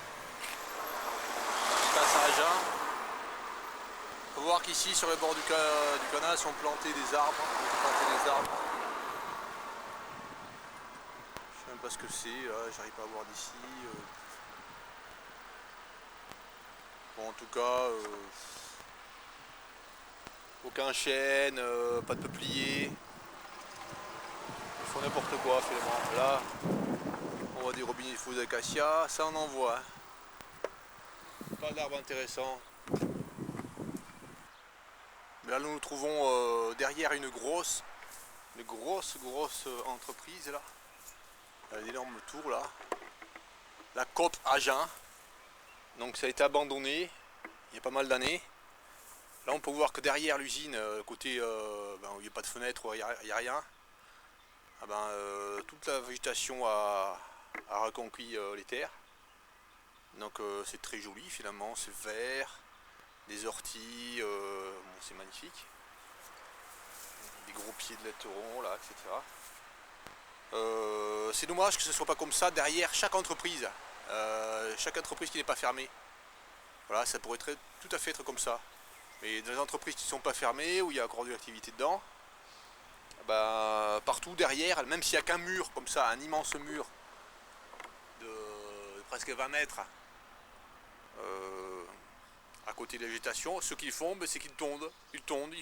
passe à Agen. On peut voir qu'ici sur le bord du canal sont plantés des arbres. pas ce que c'est, j'arrive pas à voir d'ici. Bon, en tout cas, aucun chêne, pas de peuplier. Ils font n'importe quoi finalement. Là, on voit des robinets de faux d'acacia, ça on en voit. Pas d'arbres intéressants. Mais là, nous nous trouvons derrière une grosse entreprise là. Il y a d'énormes tours là. La COP Agen. Donc ça a été abandonné il y a pas mal d'années. Là on peut voir que derrière l'usine, côté où il n'y a pas de fenêtre, il n'y a rien, toute la végétation a reconquis les terres. Donc c'est très joli finalement, c'est vert, des orties, bon, c'est magnifique. Des gros pieds de laiteron là, etc. C'est dommage que ce ne soit pas comme ça derrière chaque entreprise qui n'est pas fermée. Voilà, ça pourrait tout à fait être comme ça. Mais dans les entreprises qui ne sont pas fermées, où il y a encore de l'activité dedans, partout derrière, même s'il n'y a qu'un mur comme ça, un immense mur de presque 20 mètres à côté de la végétation, ce qu'ils font, c'est qu'ils tondent, ils tondent,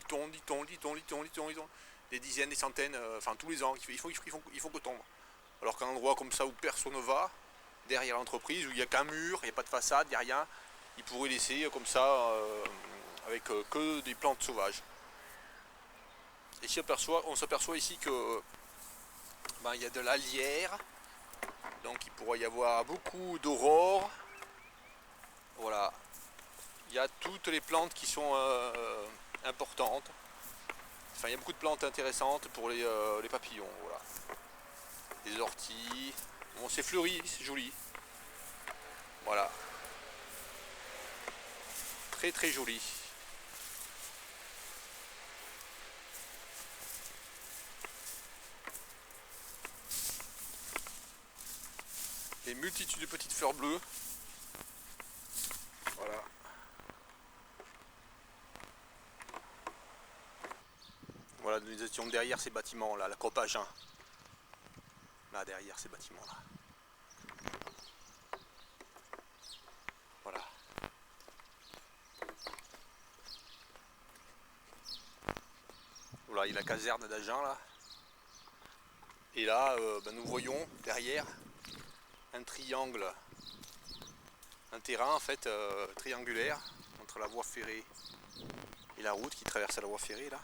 des dizaines, des centaines, enfin tous les ans, ils font que tondre. Alors qu'un endroit comme ça où personne ne va, derrière l'entreprise, où il n'y a qu'un mur, il n'y a pas de façade, il n'y a rien, ils pourraient laisser comme ça, avec que des plantes sauvages. Ici on s'aperçoit ici que il y a de la lierre, donc il pourrait y avoir beaucoup d'aurore. Voilà, il y a toutes les plantes qui sont importantes. Enfin, il y a beaucoup de plantes intéressantes pour les papillons. Voilà, des orties. Bon, c'est fleuri, c'est joli. Voilà, très très joli. Des multitudes de petites fleurs bleues. Voilà. Voilà, nous étions derrière ces bâtiments là, la COP Agen. Là, derrière ces bâtiments là. Voilà. Voilà, il y a la caserne d'Agen là. Et là, nous voyons derrière un triangle, un terrain en fait triangulaire entre la voie ferrée et la route qui traverse la voie ferrée là.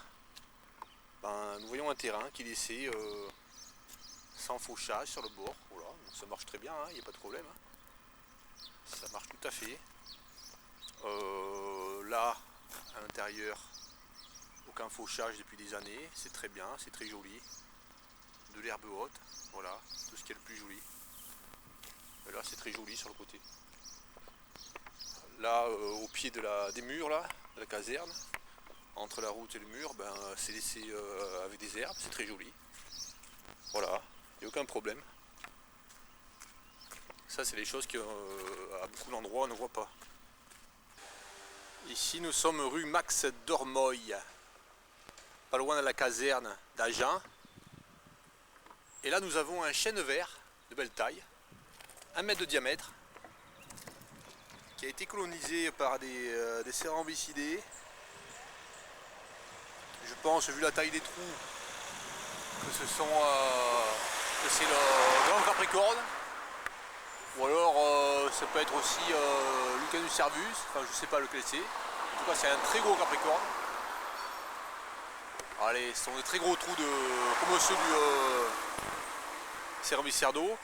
Nous voyons un terrain qui est laissé sans fauchage sur le bord. Voilà, donc ça marche très bien, il n'y a pas de problème. Ça marche tout à fait. Là, à l'intérieur, aucun fauchage depuis des années, c'est très bien, c'est très joli. De l'herbe haute, voilà, tout ce qui est le plus joli. Et là c'est très joli sur le côté. Là au pied des murs là, de la caserne, entre la route et le mur, c'est laissé avec des herbes, c'est très joli. Voilà, il n'y a aucun problème. Ça c'est les choses qu'à beaucoup d'endroits on ne voit pas. Ici nous sommes rue Max Dormoy, pas loin de la caserne d'Agen. Et là nous avons un chêne vert de belle taille, 1 mètre de diamètre, qui a été colonisé par des cérambycidés. Je pense, vu la taille des trous, que c'est le grand capricorne. Ou alors ça peut être aussi Lucanus cervus, enfin je sais pas lequel c'est. En tout cas c'est un très gros capricorne. Allez, ce sont des très gros trous comme ceux du Cérambycerdo.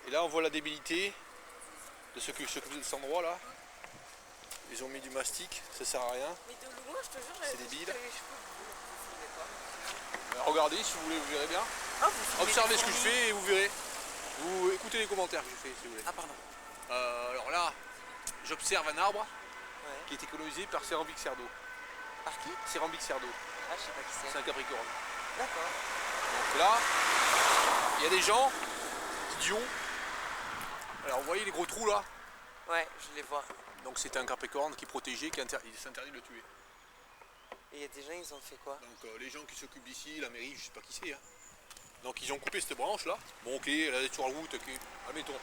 Et là on voit la débilité de ceux qui s'occupent de cet endroit là. Ils ont mis du mastic, ça sert à rien. Mais de loin, je te jure, c'est débile. Vous regardez si vous voulez, vous verrez bien. Observez ce que je fais et vous verrez. Vous écoutez les commentaires que je fais si vous voulez. Ah pardon. Alors là, j'observe un arbre Ouais. qui a été colonisé par Cérambycerdo. Par qui? Cérambycerdo, Ah, je sais pas qui c'est c'est. un capricorne. D'accord. Donc là, il y a des gens, idiots. Alors vous voyez les gros trous là? Ouais, je les vois. Donc c'est un capricorne qui est protégé, il s'interdit de le tuer. Et il y a des gens, ils ont fait quoi? Donc les gens qui s'occupent d'ici, la mairie, je sais pas qui c'est. Hein. Donc ils ont coupé cette branche là. Bon ok, elle est sur la route, ok. Admettons.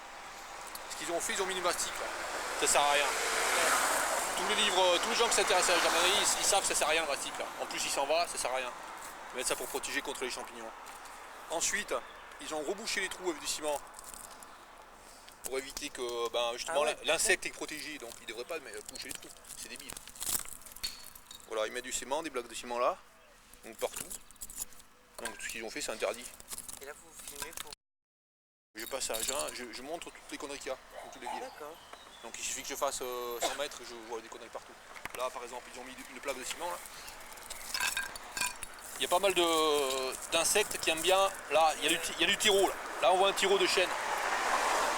Ce qu'ils ont fait, ils ont mis une mastic là. Ça sert à rien. Tous les livres, tous les gens qui s'intéressent à la jardinerie, ils savent que ça sert à rien le mastic là. En plus il s'en va, ça sert à rien. Ils mettent ça pour protéger contre les champignons. Ensuite, ils ont rebouché les trous avec du ciment. Pour éviter que justement l'insecte est protégé, donc ils ne devraient pas boucher les trous. C'est débile. Voilà, ils mettent du ciment, des blocs de ciment là, donc partout. Donc tout ce qu'ils ont fait, c'est interdit. Et là, vous filmez pour... Je passe à Agen, je montre toutes les conneries qu'il y a dans toutes les villes. D'accord. Donc il suffit que je fasse 100 mètres, je vois des conneries partout. Là par exemple, ils ont mis une plaque de ciment là. Il y a pas mal d'insectes qui aiment bien. Là, il y a du tiro là. Là on voit un tiro de chêne.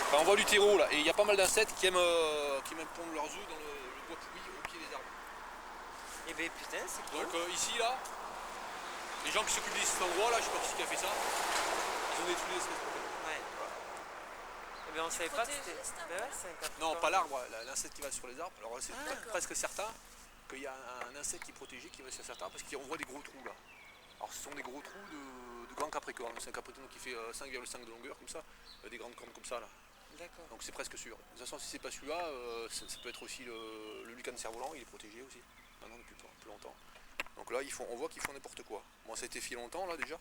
Enfin, on voit du tiro là. Et il y a pas mal d'insectes qui aiment pondre leurs œufs dans le bois pourri au pied des arbres. Et ben putain, c'est cool. Donc ici là, les gens qui s'occupent de cet endroit là, je sais pas qui a fait ça, ils ont détruit les espèces. Ouais. Voilà. Et ben on savait pas que c'était... Ben ouais, c'est un capricorne. Non, pas l'arbre, l'insecte qui va sur les arbres. Alors c'est Ah, presque certain qu'il y a un insecte qui est protégé qui va sur certains parce qu'on voit des gros trous là. Alors ce sont des gros trous de grands capricornes. C'est un capricorne qui fait 5,5 de longueur comme ça, des grandes cornes comme ça là. d'accord. Donc c'est presque sûr. De toute façon si c'est pas celui-là, ça peut être aussi le lucan cerf-volant, il est protégé aussi. Maintenant depuis plus longtemps. Donc là on voit qu'ils font n'importe quoi. Moi ça a été fait longtemps là déjà.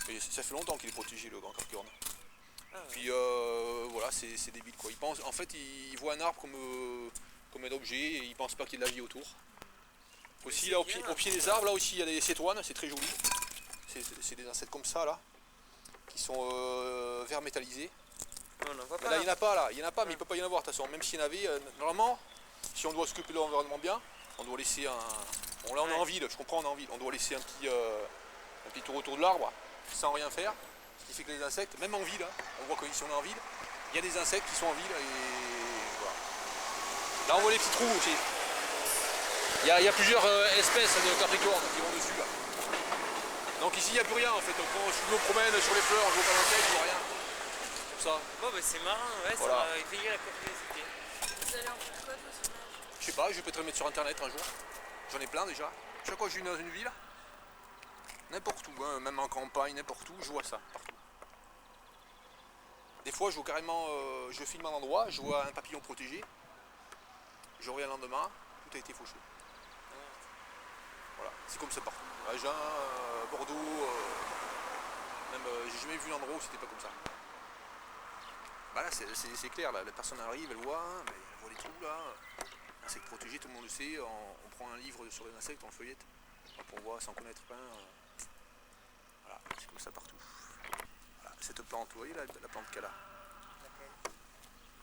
Et ça fait longtemps qu'il est protégé le grand capricorne. Ah, ouais. Puis voilà, c'est débile quoi. Ils pensent, en fait, ils voient un arbre comme un objet et ils pensent pas qu'il y a de la vie autour. Aussi là, au pied des arbres, là aussi il y a des cétoines, c'est très joli. C'est des insectes comme ça là, qui sont vert métallisés. On n'en voit Mais pas. là il n'y en a pas là, il y en a pas, mais il peut pas y en avoir de toute façon. Même s'il y en avait, normalement, si on doit s'occuper de l'environnement bien, on doit laisser un. Bon là on est en ville, je comprends, on est en ville. On doit laisser un petit tour autour de l'arbre, sans rien faire. Ce qui fait que les insectes, même en ville, hein, on voit que si on est en ville, il y a des insectes qui sont en ville et voilà. Là on voit les petits trous aussi. Il y a plusieurs espèces de capricornes qui vont dessus là. Donc ici il n'y a plus rien en fait. Donc quand je me promène sur les fleurs, je vois pas l'insecte, je vois rien. Comme ça. Bon ben c'est marrant, ouais, Voilà. ça va éveiller la curiosité. Vous allez en faire quoi de vos images? Je sais pas, je vais peut-être les mettre sur internet un jour. J'en ai plein déjà. Chaque fois que je vais dans une ville, n'importe où, hein, même en campagne, n'importe où, je vois ça partout. Des fois je vois carrément, je filme un endroit, je vois un papillon protégé, je reviens le lendemain, tout a été fauché. Voilà, c'est comme ça partout. Agen, Bordeaux, même j'ai jamais vu un endroit où c'était pas comme ça. Bah là c'est clair, là, la personne arrive, elle voit, mais elle voit les trous là. Insectes protégés, tout le monde le sait, on prend un livre sur les insectes, on le feuillette, on voit sans connaître plein. Voilà, c'est comme ça partout. Voilà, cette plante, vous voyez la plante qu'elle a.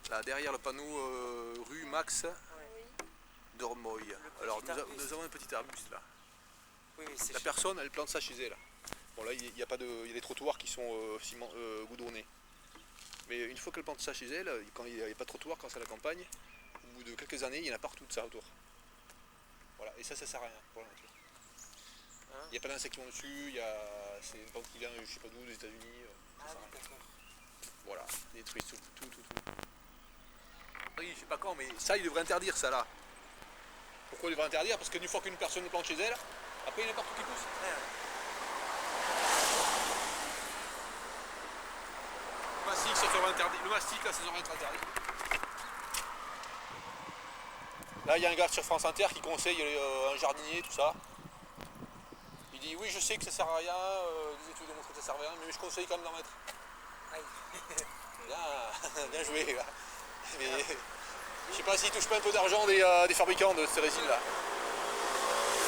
Là derrière le panneau rue Max d'Ormoy. Alors nous avons un petit arbuste là. Oui, mais c'est La personne elle plante ça chez elle. Bon là il y a des trottoirs qui sont goudronnés. Mais une fois qu'elle plante ça chez elle, quand il n'y a pas de trottoir, quand c'est la campagne, au bout de quelques années il y en a partout de ça autour. Voilà, et ça sert à rien pour la nature. Il n'y a pas d'insectes qui vont dessus, c'est une plante qui vient je sais pas d'où, des États-Unis. Ah oui, d'accord. Voilà, ils détruisent tout. Oui, je sais pas quand, mais ça, il devrait interdire ça là. Pourquoi il devrait interdire? Parce qu'une fois qu'une personne le plante chez elle, après il y en a partout qui pousse. Ouais, ouais. Le mastic, ça devrait interdire. Le mastic, là, ça devrait être interdit. Là, il y a un gars sur France Inter qui conseille un jardinier, tout ça. Il dit oui, je sais que ça sert à rien, les études démontrent que ça sert à rien, mais je conseille quand même d'en mettre. Aïe. Bien joué, là. Mais, je sais pas s'il touche pas un peu d'argent des fabricants de ces résines là.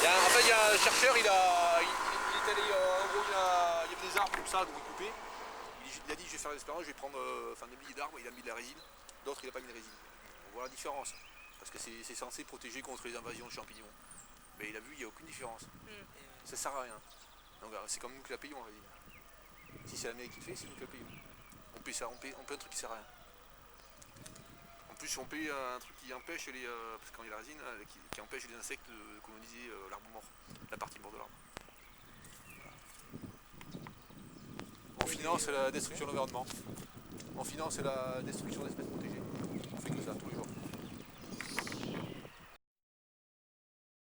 En fait, il y a un chercheur, il est allé, en gros, il y avait des arbres comme ça, donc il coupait. Il a dit je vais faire l'expérience, je vais prendre des milliers d'arbres, il a mis de la résine, d'autres il n'a pas mis de résine. On voit la différence, parce que c'est censé protéger contre les invasions de champignons. Mais il a vu, il n'y a aucune différence. Ça sert à rien. Donc c'est comme nous qui la payons la résine. Si c'est l'Amérique qui le fait, c'est nous qui la payons. On paye ça, on paye un truc qui sert à rien. En plus on paye un truc qui empêche parce que quand il y a la résine, qui empêche les insectes de coloniser l'arbre mort, la partie morte de l'arbre. On finance la destruction de l'environnement. On finance la destruction d'espèces protégées.